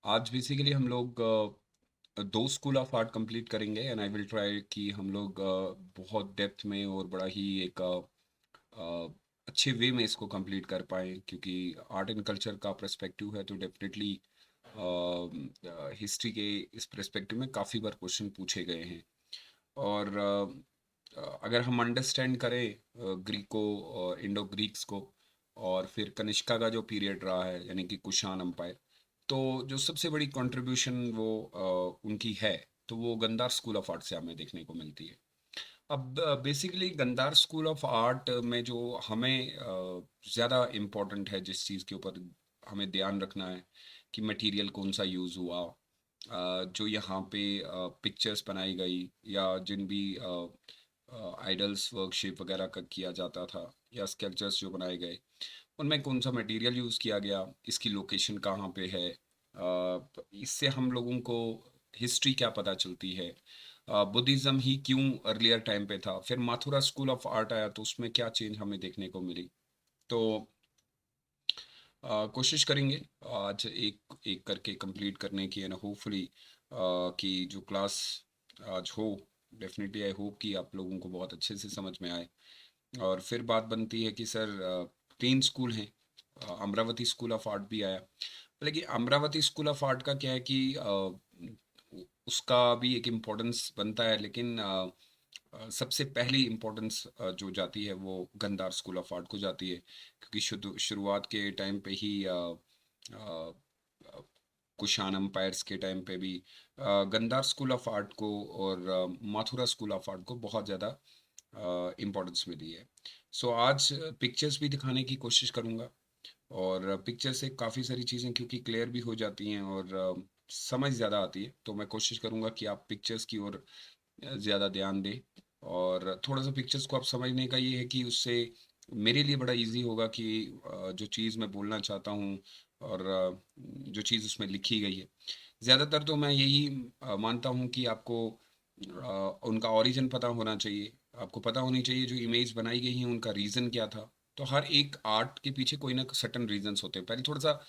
आज बेसिकली हम लोग दो स्कूल ऑफ आर्ट कंप्लीट करेंगे एंड आई विल ट्राई कि हम लोग बहुत डेप्थ में और बड़ा ही एक अच्छे वे में इसको कंप्लीट कर पाएँ क्योंकि आर्ट एंड कल्चर का पर्सपेक्टिव है तो डेफिनेटली हिस्ट्री के इस पर्सपेक्टिव में काफ़ी बार क्वेश्चन पूछे गए हैं और अगर हम अंडरस्टैंड करें ग्रीको और इंडो ग्रीक्स को और फिर कनिष्का का जो पीरियड रहा है यानी कि कुषाण एम्पायर, तो जो सबसे बड़ी कंट्रीब्यूशन वो उनकी है, तो वो गंधार स्कूल ऑफ आर्ट से हमें देखने को मिलती है। अब basically Gandhara school of art में जो हमें ज़्यादा इम्पोर्टेंट है, जिस चीज़ के ऊपर हमें ध्यान रखना है कि मटेरियल कौन सा यूज़ हुआ, जो यहाँ पे पिक्चर्स बनाई गई या जिन भी आइडल्स वर्कशिप वगैरह का किया जाता था या स्कल्पचर्स जो बनाए गए, उनमें कौन सा मटेरियल यूज़ किया गया, इसकी लोकेशन कहाँ पे है, इससे हम लोगों को हिस्ट्री क्या पता चलती है, बुद्धिज़्म ही क्यों अर्लियर टाइम पे था, फिर माथुरा स्कूल ऑफ आर्ट आया तो उसमें क्या चेंज हमें देखने को मिली। तो कोशिश करेंगे आज एक एक करके कंप्लीट करने की एंड होपफुली कि जो क्लास आज हो, डेफिनेटली आई होप कि आप लोगों को बहुत अच्छे से समझ में आए। और फिर बात बनती है कि सर तीन स्कूल हैं, अमरावती स्कूल ऑफ आर्ट भी आया, लेकिन अमरावती स्कूल ऑफ आर्ट का क्या है कि उसका भी एक इम्पोर्टेंस बनता है, लेकिन सबसे पहली इम्पोर्टेंस जो जाती है वो गंधार स्कूल ऑफ आर्ट को जाती है क्योंकि शुरुआत के टाइम पे ही अ, कुषाण एम्पायर्स के टाइम पे भी गंधार स्कूल ऑफ आर्ट को और माथुरा स्कूल ऑफ आर्ट को बहुत ज़्यादा इम्पोर्टेंस मिली है। सो आज पिक्चर्स भी दिखाने की कोशिश करूँगा और पिक्चर से काफ़ी सारी चीज़ें क्योंकि क्लियर भी हो जाती हैं और समझ ज़्यादा आती है, तो मैं कोशिश करूँगा कि आप पिक्चर्स की ओर ज़्यादा ध्यान दें और थोड़ा-सा पिक्चर्स को आप समझने का ये है कि उससे मेरे लिए बड़ा ईज़ी होगा कि जो चीज़ मैं बोलना चाहता हूँ और जो चीज़ उसमें लिखी गई है, ज़्यादातर तो मैं यही मानता हूँ कि आपको उनका ओरिजिन पता होना चाहिए। आपको पता होनी चाहिए जो इमेज बनाई गई हैं उनका रीज़न क्या था। तो हर एक आर्ट के पीछे कोई ना सर्टेन रीज़न्स होते हैं। पहले थोड़ा-सा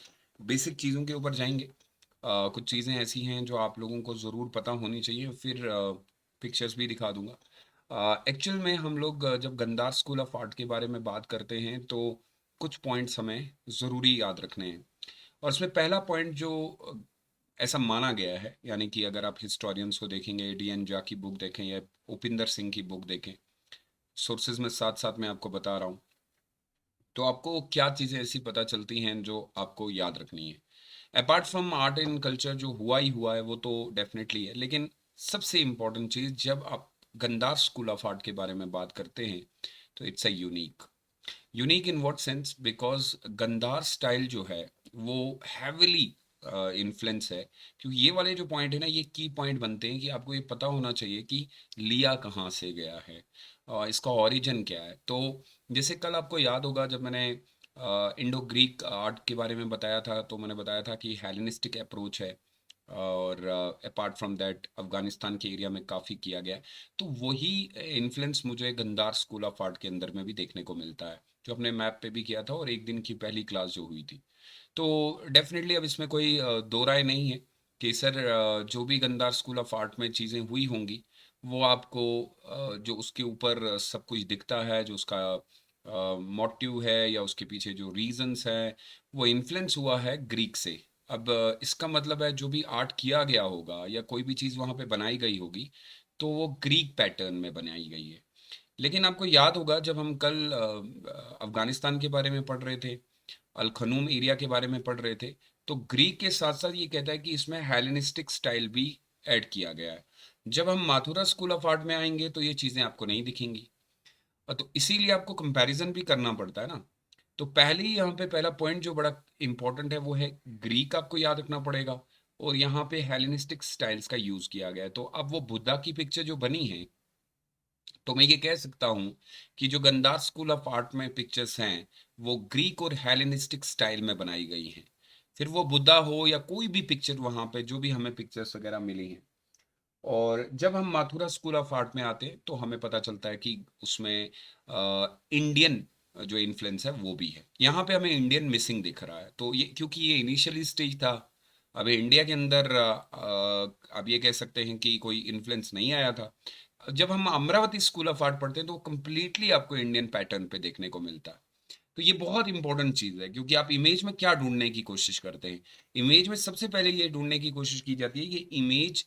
बेसिक चीज़ों के ऊपर जाएँगे। कुछ चीज़ें ऐसी हैं जो आप लोगों को ज़रूर पता होनी चाहिए, फिर पिक्चर्स भी दिखा दूँगा। एक्चुअल में हम लोग जब गंधार स्कूल ऑफ आर्ट के बारे में बात करते हैं तो कुछ पॉइंट्स हमें ज़रूरी याद रखने हैं और इसमें पहला पॉइंट जो ऐसा माना गया है, यानी कि अगर आप हिस्टोरियंस को देखेंगे, डीएन झा की बुक देखें या उपिंदर सिंह की बुक देखें, सोर्सेज में साथ-साथ मैं आपको बता रहा हूँ, तो आपको क्या चीज़ें ऐसी पता चलती हैं जो आपको याद रखनी है। Apart from art and culture जो हुआ ही हुआ है वो तो डेफ़िनेटली है, लेकिन सबसे इम्पोर्टेंट चीज़ जब आप गंधार स्कूल ऑफ आर्ट के बारे में बात करते हैं, तो it's a unique. Unique in what sense? Because Gandhara style जो है वो हेविली इन्फ्लुएंस है, क्योंकि ये वाले जो पॉइंट है ना, ये की पॉइंट बनते हैं कि आपको ये पता होना चाहिए कि लिया कहाँ से गया है, इसका ओरिजिन क्या है। तो जैसे कल आपको याद होगा जब मैंने इंडो ग्रीक आर्ट के बारे में बताया था, तो मैंने बताया था कि हेलेनिस्टिक अप्रोच है और अपार्ट फ्रॉम दैट अफ़गानिस्तान के एरिया में काफ़ी किया गया है। तो वही इन्फ्लुएंस मुझे गंधार स्कूल ऑफ आर्ट के अंदर में भी देखने को मिलता है, जो अपने मैप पे भी किया था और एक दिन की पहली क्लास जो हुई थी। तो डेफ़िनेटली अब इसमें कोई दो राय नहीं है कि सर जो भी गंधार स्कूल ऑफ आर्ट में चीज़ें हुई होंगी, वो आपको जो उसके ऊपर सब कुछ दिखता है, जो उसका मोटिव है या उसके पीछे जो रीज़न्स हैं, वो इन्फ्लुएंस हुआ है ग्रीक से। अब इसका मतलब है जो भी आर्ट किया गया होगा या कोई भी चीज़ वहाँ पे बनाई गई होगी, तो वो ग्रीक पैटर्न में बनाई गई है। लेकिन आपको याद होगा जब हम कल अफ़गानिस्तान के बारे में पढ़ रहे थे, अल खनूम एरिया के बारे में पढ़ रहे थे, तो ग्रीक के साथ-साथ ये कहता है कि इसमें हेलेनिस्टिक स्टाइल भी ऐड किया गया है। जब हम माथुरा स्कूल ऑफ आर्ट में आएँगे तो ये चीज़ें आपको नहीं दिखेंगी। तो इसीलिए आपको कंपैरिज़न भी करना पड़ता है ना। तो पहले ही यहाँ पे पहला पॉइंट जो बड़ा इम्पोर्टेंट है वो है ग्रीक, आपको याद रखना पड़ेगा और यहाँ पे हेलेनिस्टिक स्टाइल्स का यूज़ किया गया है। तो अब वो बुद्धा की पिक्चर जो बनी है, तो मैं ये कह सकता हूँ कि जो गंधार स्कूल ऑफ आर्ट में पिक्चर्स हैं, वो ग्रीक और हेलेनिस्टिक स्टाइल में बनाई गई हैं। फिर वो बुद्धा हो या कोई भी पिक्चर वहाँ पे जो भी हमें पिक्चर्स वगैरह मिली हैं। और जब हम माथुरा स्कूल ऑफ आर्ट में आते हैं तो हमें पता चलता है कि उसमें इंडियन जो इन्फ्लुएंस है वो भी है। यहाँ पे हमें इंडियन मिसिंग दिख रहा है, तो ये क्योंकि ये इनिशियली स्टेज था, अब इंडिया के अंदर आप ये कह सकते हैं कि कोई इन्फ्लुएंस नहीं आया था। जब हम अमरावती स्कूल ऑफ आर्ट पढ़ते हैं तो वो कंप्लीटली आपको इंडियन पैटर्न पे देखने को मिलता है। तो ये बहुत इंपॉर्टेंट चीज़ है, क्योंकि आप इमेज में क्या ढूंढने की कोशिश करते हैं। इमेज में सबसे पहले ये ढूंढने की कोशिश की जाती है कि इमेज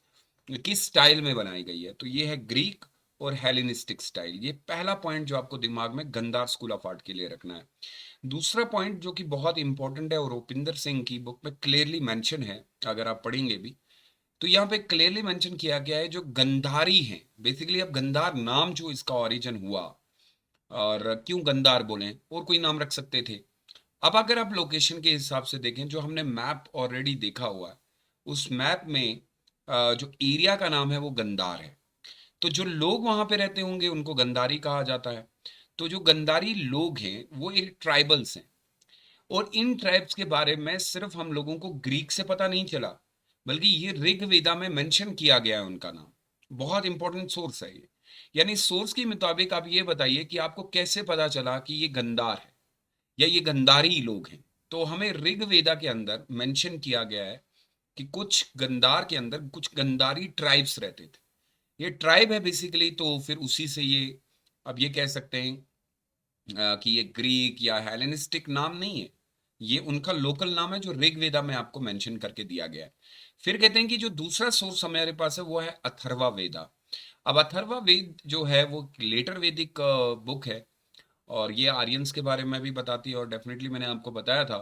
किस स्टाइल में बनाई गई है। तो ये है ग्रीक और हेलेनिस्टिक स्टाइल। ये पहला पॉइंट जो आपको दिमाग में गंदार स्कूल ऑफ आर्ट के लिए रखना है। दूसरा पॉइंट जो कि बहुत इंपॉर्टेंट है और रुपिंदर सिंह की बुक में क्लियरली मेंशन है, अगर आप पढ़ेंगे भी तो यहाँ पे क्लियरली मेंशन किया गया है, जो गंधारी हैं बेसिकली। अब गंधार नाम जो इसका ओरिजिन हुआ, और क्यों गंधार बोले, और कोई नाम रख सकते थे। अब अगर आप लोकेशन के हिसाब से देखें, जो हमने मैप ऑलरेडी देखा हुआ है, उस मैप में जो एरिया का नाम है वो गंदार है। तो जो लोग वहां पे रहते होंगे उनको गंदारी कहा जाता है। तो जो गंदारी लोग हैं वो एक ट्राइबल्स हैं। और इन ट्राइब्स के बारे में सिर्फ हम लोगों को ग्रीक से पता नहीं चला, बल्कि ये ऋग वेदा में मेंशन किया गया है उनका नाम। बहुत इंपॉर्टेंट सोर्स है ये। यानी सोर्स के मुताबिक आप ये बताइए कि आपको कैसे पता चला कि ये गंदार है या ये गंधारी लोग हैं। तो हमें ऋग वेदा के अंदर मेंशन किया गया है कि कुछ गंदार के अंदर कुछ गंधारी ट्राइब्स रहते थे। ये ट्राइब है बेसिकली। तो फिर उसी से ये अब ये कह सकते हैं कि ये ग्रीक या हेलेनिस्टिक नाम नहीं है, ये उनका लोकल नाम है जो ऋग्वेदा में आपको मेंशन करके दिया गया है। फिर कहते हैं कि जो दूसरा सोर्स हमारे पास है वो है अथर्वा वेदा। अब अथर्वा वेद जो है वो लेटर वैदिक बुक है, और ये आर्यंस के बारे में भी बताती है। और डेफिनेटली मैंने आपको बताया था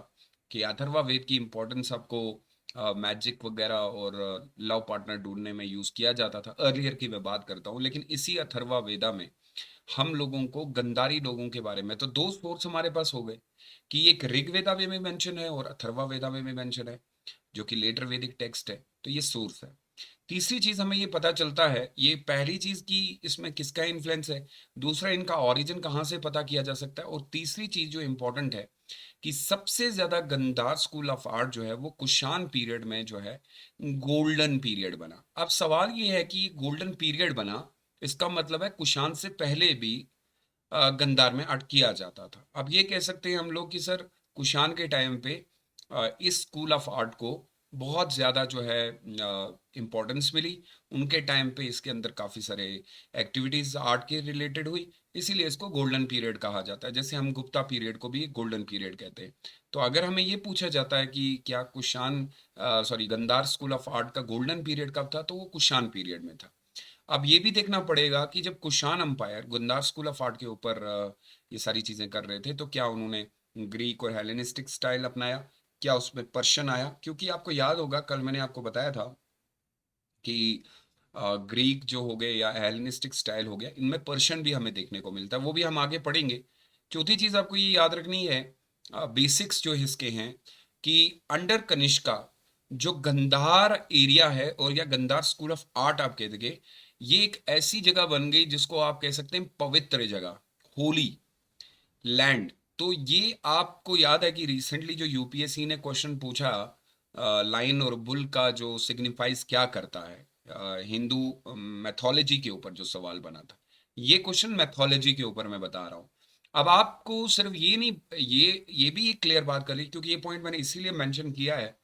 कि अथर्वा वेद की इंपॉर्टेंस आपको मैजिक वगैरह और लव पार्टनर ढूंढने में यूज किया जाता था। अर्लियर की मैं बात करता हूँ, लेकिन इसी अथर्वा वेदा में हम लोगों को गंधारी लोगों के बारे में तो दो सोर्स हमारे पास हो गए, कि एक ऋग्वेदा में मेंशन है और अथर्वा वेदा में मेंशन है, जो कि लेटर वैदिक टेक्स्ट है। तो ये सोर्स है। तीसरी चीज हमें ये पता चलता है, ये पहली चीज की इसमें किसका इन्फ्लुएंस है। दूसरा, इनका ओरिजिन कहाँ से पता किया जा सकता है। और तीसरी चीज जो इंपॉर्टेंट है, कि सबसे ज्यादा गंदार स्कूल ऑफ आर्ट जो है वो कुषाण पीरियड में जो है गोल्डन पीरियड बना। अब सवाल ये है कि गोल्डन पीरियड बना, इसका मतलब है कुषाण से पहले भी गंदार में आर्ट किया जाता था। अब ये कह सकते हैं हम लोग कि सर कुषाण के टाइम पे इस स्कूल ऑफ आर्ट को बहुत ज़्यादा जो है इम्पोर्टेंस मिली। उनके टाइम पे इसके अंदर काफ़ी सारे एक्टिविटीज़ आर्ट के रिलेटेड हुई, इसीलिए इसको गोल्डन पीरियड कहा जाता है। जैसे हम गुप्ता पीरियड को भी गोल्डन पीरियड कहते हैं। तो अगर हमें ये पूछा जाता है कि क्या Kushan sorry Gandhara school of art का गोल्डन पीरियड कब था, तो वो कुषाण पीरियड में था। अब ये भी देखना पड़ेगा कि जब Kushan empire Gandhara school of art के ऊपर ये सारी चीजें कर रहे थे, तो क्या उन्होंने ग्रीक और हेलेनिस्टिक स्टाइल अपनाया, क्या उसमें पर्शियन आया। क्योंकि आपको याद होगा कल मैंने आपको बताया था कि ग्रीक जो हो गए या हेलेनिस्टिक स्टाइल हो गया, इनमें पर्शियन भी हमें देखने को मिलता है। वो भी हम आगे पढ़ेंगे। चौथी चीज आपको ये याद रखनी है, बेसिक्स जो इसके हैं, कि अंडर कनिष्का जो गंधार एरिया है और या गंधार स्कूल ऑफ आर्ट आप कह देंगे, ये एक ऐसी जगह बन गई जिसको आप कह सकते हैं पवित्र जगह, होली लैंड। तो ये आपको याद है कि रिसेंटली जो यूपीएससी ने क्वेश्चन पूछा, लाइन और बुल का जो सिग्निफाइज क्या करता है, हिंदू मैथोलॉजी के ऊपर जो सवाल बना था, ये क्वेश्चन मैथोलॉजी के ऊपर मैं बता रहा हूँ। अब आपको सिर्फ ये नहीं, ये भी एक क्लियर बात कर ली, क्योंकि ये पॉइंट मैंने इसीलिए मेंशन किया है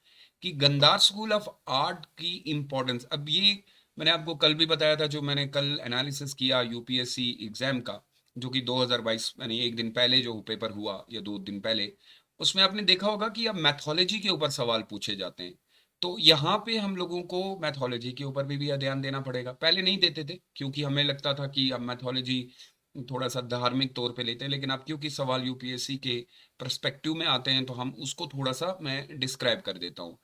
कि गंदार स्कूल ऑफ आर्ट की इंपॉर्टेंस। अब ये मैंने आपको कल भी बताया था, जो मैंने कल एनालिसिस किया यूपीएससी एग्जाम का, जो कि 2022 यानी एक दिन पहले जो पेपर हुआ या 2 दिन पहले, उसमें आपने देखा होगा कि अब मैथोलॉजी के ऊपर सवाल पूछे जाते हैं। तो यहाँ पे हम लोगों को मैथोलॉजी के ऊपर भी ध्यान देना पड़ेगा। पहले नहीं देते थे क्योंकि हमें लगता था कि अब मैथोलॉजी थोड़ा सा धार्मिक तौर पे लेते हैं, लेकिन अब क्योंकि सवाल यूपीएससी के पर्सपेक्टिव में आते हैं, तो हम उसको थोड़ा सा मैं डिस्क्राइब कर देता हूँ।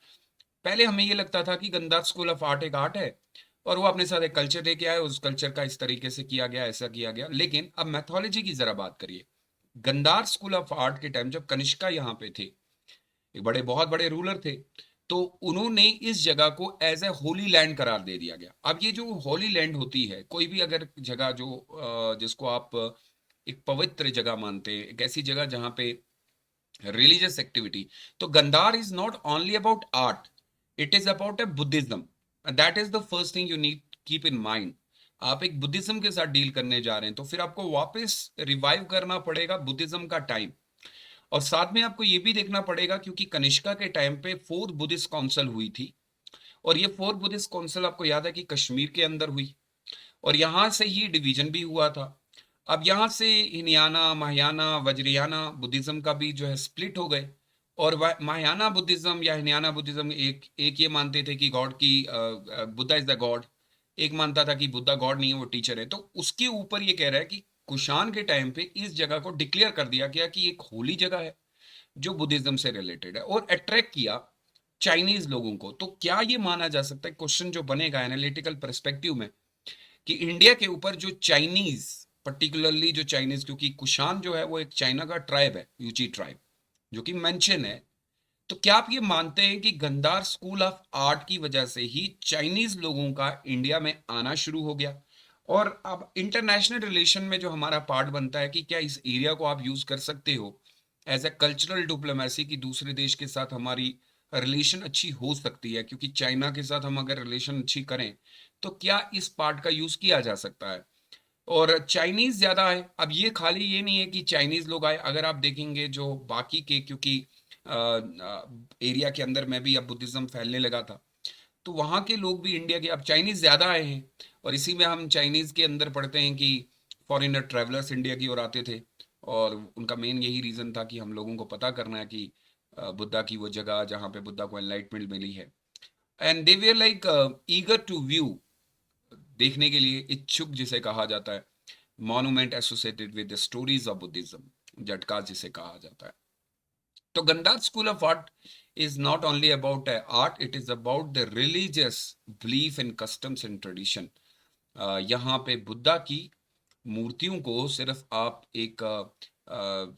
पहले हमें ये लगता था कि गंदार स्कूल ऑफ आर्ट एक आर्ट है और वो अपने साथ एक कल्चर लेके आए, उस कल्चर का इस तरीके से किया गया, ऐसा किया गया। लेकिन अब मैथोलॉजी की जरा बात करिए। गंदार स्कूल ऑफ आर्ट के टाइम जब कनिष्का यहाँ पे थे, एक बड़े बहुत बड़े रूलर थे, तो उन्होंने इस जगह को एज ए होली लैंड करार दे दिया गया। अब ये जो होली लैंड होती है, कोई भी अगर जगह जो जिसको आप एक पवित्र जगह मानते हैं, एक ऐसी जगह जहाँ पे रिलीजियस एक्टिविटी, तो Gandhara is not only about art, it is about a Buddhism. That is the first thing you need keep in mind. आप एक बुद्धिज्म के साथ डील करने जा रहे हैं, तो फिर आपको वापस रिवाइव करना पड़ेगा बुद्धिज्म का टाइम। और साथ में आपको ये भी देखना पड़ेगा क्योंकि कनिष्का के टाइम पे फोर्थ बुद्धिस्ट काउंसिल हुई थी, और ये फोर्थ बुद्धिस्ट काउंसिल आपको याद है कि कश्मीर के अंदर हुई, और यहाँ से ही डिवीजन भी हुआ था। अब यहाँ से हिनयाना, महायाना, वज्रयाना बुद्धिज्म का भी जो है स्प्लिट हो गए, और महायाना बुद्धिज्म या हिनयाना बुद्धिज्म एक एक ये मानते थे कि गॉड की बुद्धा इज द गॉड, एक मानता था कि बुद्धा गॉड नहीं है, वो टीचर है। तो उसके ऊपर ये कह रहा है कि कुषाण के टाइम पे इस जगह को डिक्लेयर कर दिया गया कि एक होली जगह है जो बुद्धिज्म से रिलेटेड है, और अट्रैक्ट किया चाइनीज लोगों को। तो क्या ये माना जा सकता है, क्वेश्चन जो बनेगा एनालिटिकल पर्सपेक्टिव में, कि इंडिया के ऊपर जो चाइनीज, पर्टिकुलरली जो चाइनीज, क्योंकि कुषाण जो है वो एक चाइना का ट्राइब है, यूची ट्राइब, जो कि मेंशन है, तो क्या आप ये मानते हैं कि गंदार स्कूल ऑफ आर्ट की वजह से ही चाइनीज लोगों का इंडिया में आना शुरू हो गया? और अब इंटरनेशनल रिलेशन में जो हमारा पार्ट बनता है कि क्या इस एरिया को आप यूज कर सकते हो एज ए कल्चरल डिप्लोमेसी, की दूसरे देश के साथ हमारी रिलेशन अच्छी हो सकती है, क्योंकि चाइना के साथ हम अगर रिलेशन अच्छी करें तो क्या इस पार्ट का यूज किया जा सकता है? और चाइनीज ज्यादा है। अब ये खाली ये नहीं है कि चाइनीज लोग आए, अगर आप देखेंगे जो बाकी के, क्योंकि एरिया के अंदर में भी अब बुद्धिज्म फैलने लगा था, तो वहाँ के लोग भी इंडिया के अब चाइनीज ज्यादा आए हैं। और इसी में हम चाइनीज के अंदर पढ़ते हैं कि फॉरेनर ट्रैवलर्स इंडिया की ओर आते थे, और उनका मेन यही रीजन था कि हम लोगों को पता करना है कि बुद्धा की वो जगह जहाँ पे बुद्धा को एनलाइटमेंट मिली है, and they were like eager to view, देखने के लिए इच्छुक जिसे कहा जाता है, monument associated with the stories of Buddhism, Jataka जिसे कहा जाता है। तो Gandhara school of art is not only about art, it is about the religious belief and customs and tradition. यहाँ पे बुद्धा की मूर्तियों को सिर्फ आप एक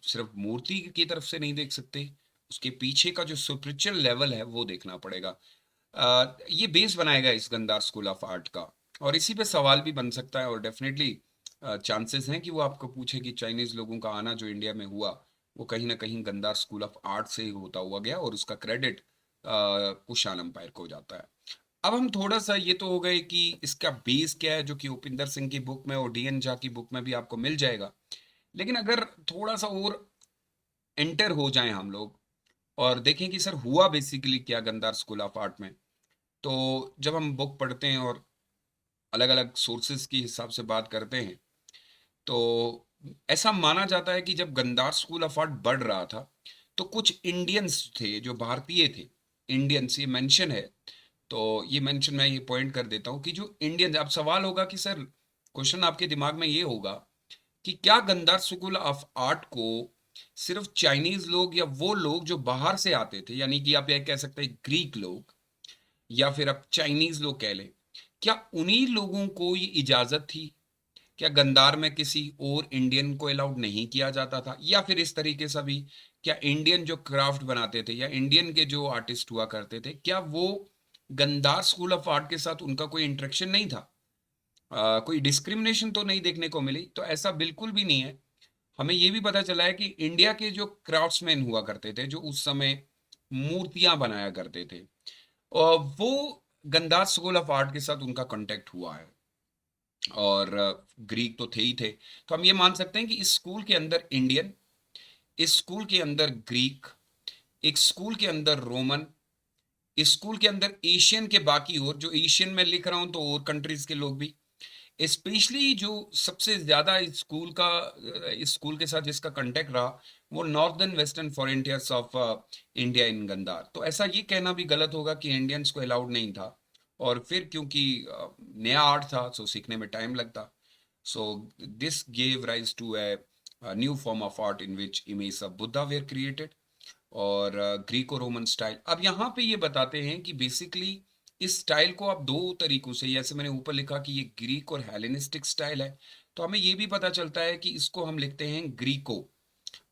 सिर्फ मूर्ति की तरफ से नहीं देख सकते, उसके पीछे का जो स्पिरिचुअल लेवल है वो देखना पड़ेगा। ये बेस बनाएगा इस गंदार स्कूल ऑफ आर्ट का, और इसी पे सवाल भी बन सकता है, और डेफिनेटली चांसेस हैं कि वो आपको पूछे कि चाइनीज लोगों का आना जो इंडिया में हुआ वो कहीं ना कहीं गंदार स्कूल ऑफ आर्ट से ही होता हुआ गया, और उसका क्रेडिट कुषाण एम्पायर को जाता है। अब हम थोड़ा सा, ये तो हो गए कि इसका बेस क्या है, जो कि उपिंदर सिंह की बुक में और डीएन झा की बुक में भी आपको मिल जाएगा। लेकिन अगर थोड़ा सा और एंटर हो जाएं हम लोग और देखें कि सर हुआ बेसिकली क्या गंदार स्कूल ऑफ आर्ट में, तो जब हम बुक पढ़ते हैं और अलग अलग सोर्सेज के हिसाब से बात करते हैं, तो ऐसा माना जाता है कि जब गंदार स्कूल ऑफ आर्ट बढ़ रहा था तो कुछ इंडियंस थे जो भारतीय थे, इंडियंस ये मेंशन है, तो ये मेंशन मैं ये पॉइंट कर देता हूँ कि जो इंडियंस, अब सवाल होगा कि सर, क्वेश्चन आपके दिमाग में ये होगा कि क्या गंदार स्कूल ऑफ आर्ट को सिर्फ चाइनीज लोग या वो लोग जो बाहर से आते थे, यानी कि आप ये कह सकते हैं ग्रीक लोग, या फिर आप चाइनीज लोग कह लें, क्या उन्हीं लोगों को ये इजाजत थी? क्या गंदार में किसी और इंडियन को अलाउड नहीं किया जाता था? या फिर इस तरीके से भी, क्या इंडियन जो क्राफ्ट बनाते थे या इंडियन के जो आर्टिस्ट हुआ करते थे, क्या वो गंदार स्कूल ऑफ आर्ट के साथ उनका कोई इंटरेक्शन नहीं था? कोई डिस्क्रिमिनेशन तो नहीं देखने को मिली? तो ऐसा बिल्कुल भी नहीं है। हमें ये भी पता चला है कि इंडिया के जो क्राफ्ट्समैन हुआ करते थे, जो उस समय मूर्तियां बनाया करते थे, वो गंदार स्कूल ऑफ आर्ट के साथ उनका कांटेक्ट हुआ है, और ग्रीक तो थे ही थे। तो हम ये मान सकते हैं कि इस स्कूल के अंदर इंडियन, इस स्कूल के अंदर ग्रीक, एक स्कूल के अंदर रोमन, इस स्कूल के अंदर एशियन के बाकी, और जो एशियन में लिख रहा हूं तो और कंट्रीज के लोग भी, स्पेशली जो सबसे ज्यादा इस स्कूल के साथ जिसका कांटेक्ट रहा, वो northern western frontiers of India in Gandhara. तो ऐसा ये कहना भी गलत होगा कि इंडियंस को अलाउड नहीं था, और फिर क्योंकि नया आर्ट था सो सीखने में टाइम लगता, so this gave rise to a new form of art in which image of Buddha were created, और ग्रीको रोमन स्टाइल। अब यहाँ पे ये बताते हैं कि बेसिकली इस स्टाइल को आप दो तरीकों से, जैसे मैंने ऊपर लिखा कि ये ग्रीक और हेलेनिस्टिक स्टाइल है, तो हमें ये भी पता चलता है कि इसको हम लिखते हैं ग्रीको।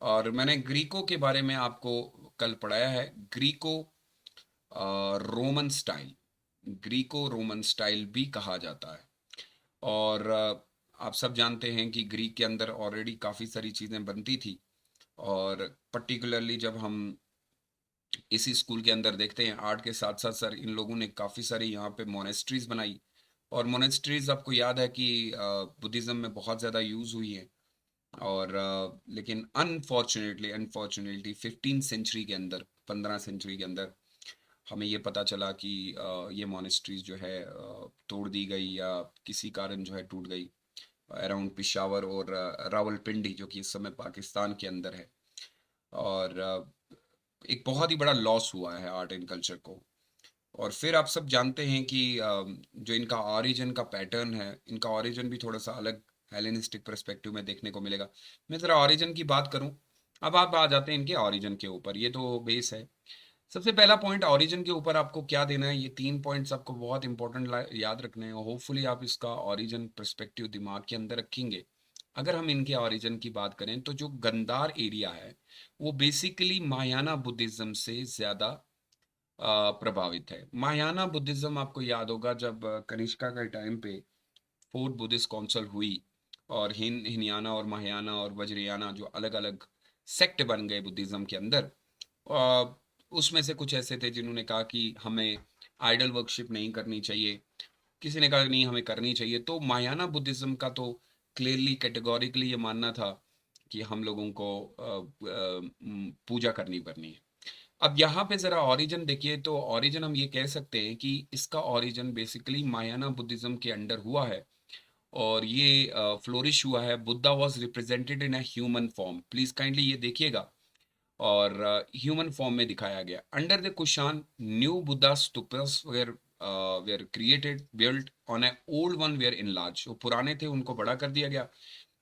और मैंने ग्रीको के बारे में आपको कल पढ़ाया है, Greco Roman style, Greco Roman style भी कहा जाता है। और आप सब जानते हैं कि ग्रीक के अंदर ऑलरेडी काफ़ी सारी चीज़ें बनती थी, और पर्टिकुलरली जब हम इसी स्कूल के अंदर देखते हैं आर्ट के साथ साथ, सर इन लोगों ने काफ़ी सारी यहाँ पे मोनेस्ट्रीज बनाई, और मोनेस्ट्रीज आपको याद है कि बुद्धिज़्म में बहुत ज़्यादा यूज़ हुई है। और लेकिन अनफॉर्चुनेटली अनफॉर्चुनेटली 15 सेंचुरी के अंदर, 15 सेंचुरी के अंदर हमें ये पता चला कि ये मोनेस्ट्रीज जो है तोड़ दी गई या किसी कारण जो है टूट गई अराउंड पिशावर और रावलपिंडी, जो कि इस समय पाकिस्तान के अंदर है। और एक बहुत ही बड़ा लॉस हुआ है आर्ट एंड कल्चर को। और फिर आप सब जानते हैं कि जो इनका ऑरिजिन का पैटर्न है, इनका ऑरिजिन भी थोड़ा सा अलग हेलेनिस्टिक पर्सपेक्टिव में देखने को मिलेगा। मैं ज़रा ऑरिजिन की बात करूं, अब आप आ जाते हैं इनके ऑरिजिन के ऊपर। ये तो बेस है। सबसे पहला पॉइंट ऑरिजिन के ऊपर आपको क्या देना है, ये 3 पॉइंट्स आपको बहुत इंपॉर्टेंट याद रखने हैं। होपफुली आप इसका ऑरिजिन पर्सपेक्टिव दिमाग के अंदर रखेंगे। अगर हम इनके ऑरिजिन की बात करें तो जो गंदार एरिया है वो बेसिकली महायाना बुद्धिज्म से ज़्यादा प्रभावित है। महायाना बुद्धिज्म आपको याद होगा, जब कनिष्का के टाइम पे फोर्थ बुद्धिस्ट काउंसिल हुई और हिनयाना और महायाना और वज्रयाना जो अलग अलग सेक्ट बन गए बुद्धिज्म के अंदर, अ, उसमें से कुछ ऐसे थे जिन्होंने कहा कि हमें आइडल वर्शिप नहीं करनी चाहिए, किसी ने कहा नहीं हमें करनी चाहिए। तो महायाना बुद्धिज्म का तो क्लियरली कैटेगोरिकली ये मानना था कि हम लोगों को पूजा करनी पड़नी है। अब यहाँ पे ज़रा ओरिजिन देखिए, तो ओरिजिन हम ये कह सकते हैं कि इसका ओरिजिन बेसिकली महायाना बुद्धिज्म के अंडर हुआ है और ये फ्लोरिश हुआ है। Buddha was represented in a human form, please kindly ये देखिएगा, और ह्यूमन फॉर्म में दिखाया गया। Under the Kushan new Buddha stupas were created built on a old one were in large, जो पुराने थे उनको बड़ा कर दिया गया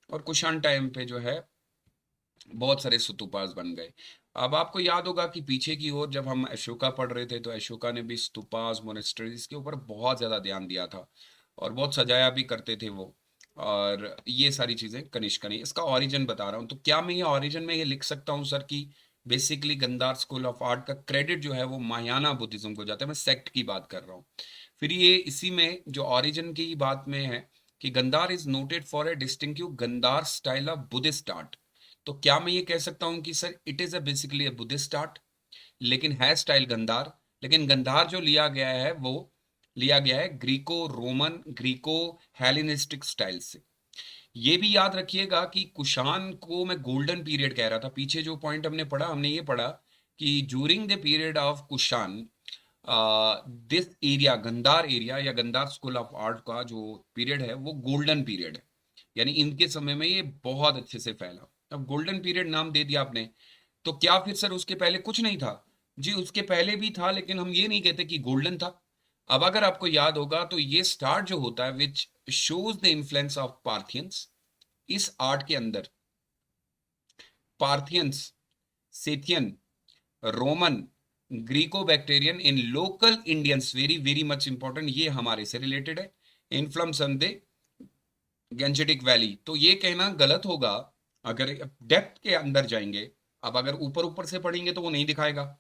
और कुशान टाइम पे जो है बहुत सारे स्तूपास बन गए। अब आपको याद होगा कि पीछे की ओर जब हम अशोका पढ़ रहे थे तो अशोका ने भी स्तूपास मोनेस्ट्रीज के ऊपर बहुत ज़्यादा ध्यान दिया था और बहुत सजाया भी करते थे वो। और ये सारी चीज़ें कनिष्का ने, इसका ओरिजिन बता रहा हूँ। तो क्या मैं ये ओरिजिन में ये लिख सकता हूँ सर कि basically Gandhara school of art का क्रेडिट जो है वो महायाना बुद्धिज्म को जाता है? मैं सेक्ट की बात कर रहा हूँ। फिर ये इसी में जो ओरिजिन की बात में है कि Gandhara is noted for a distinctive Gandhara style of Buddhist art. तो क्या मैं ये कह सकता हूँ कि sir it is a basically a Buddhist art, लेकिन है स्टाइल गंधार, लेकिन गंधार जो लिया गया है वो लिया गया है Greco Roman Greco Hellenistic style से। ये भी याद रखिएगा कि कुषाण को मैं गोल्डन पीरियड कह रहा था। पीछे जो पॉइंट हमने पढ़ा, हमने ये पढ़ा कि during the period of Kushan this area Gandhara area या गंधार स्कूल ऑफ आर्ट का जो पीरियड है वो गोल्डन पीरियड है, यानी इनके समय में ये बहुत अच्छे से फैला। अब गोल्डन पीरियड नाम दे दिया आपने, तो क्या फिर सर उसके पहले कुछ नहीं था? जी उसके पहले भी था, लेकिन हम ये नहीं कहते कि गोल्डन था। अब अगर आपको याद होगा तो ये स्टार्ट जो होता है which shows the influence of Parthians. इस आर्ट के अंदर Parthians, Scythian, Roman, Greco Bactrian in local Indians, very very much important, ये हमारे से रिलेटेड है। Influence on the Gangetic valley, तो ये कहना गलत होगा अगर डेप्थ के अंदर जाएंगे। अब अगर ऊपर ऊपर से पढ़ेंगे तो वो नहीं दिखाएगा।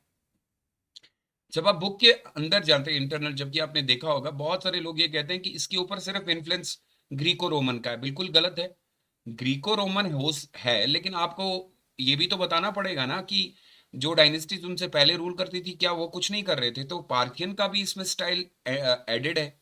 जब आप बुक के अंदर जाते हैं इंटरनल, जबकि आपने देखा होगा बहुत सारे लोग ये कहते हैं कि इसके ऊपर सिर्फ इन्फ्लुएंस ग्रीको रोमन का है, बिल्कुल गलत है। ग्रीको रोमन हो है, लेकिन आपको ये भी तो बताना पड़ेगा ना कि जो डायनेस्टीज उनसे पहले रूल करती थी क्या वो कुछ नहीं कर रहे थे? तो पार्थियन का भी इसमें स्टाइल एडेड है,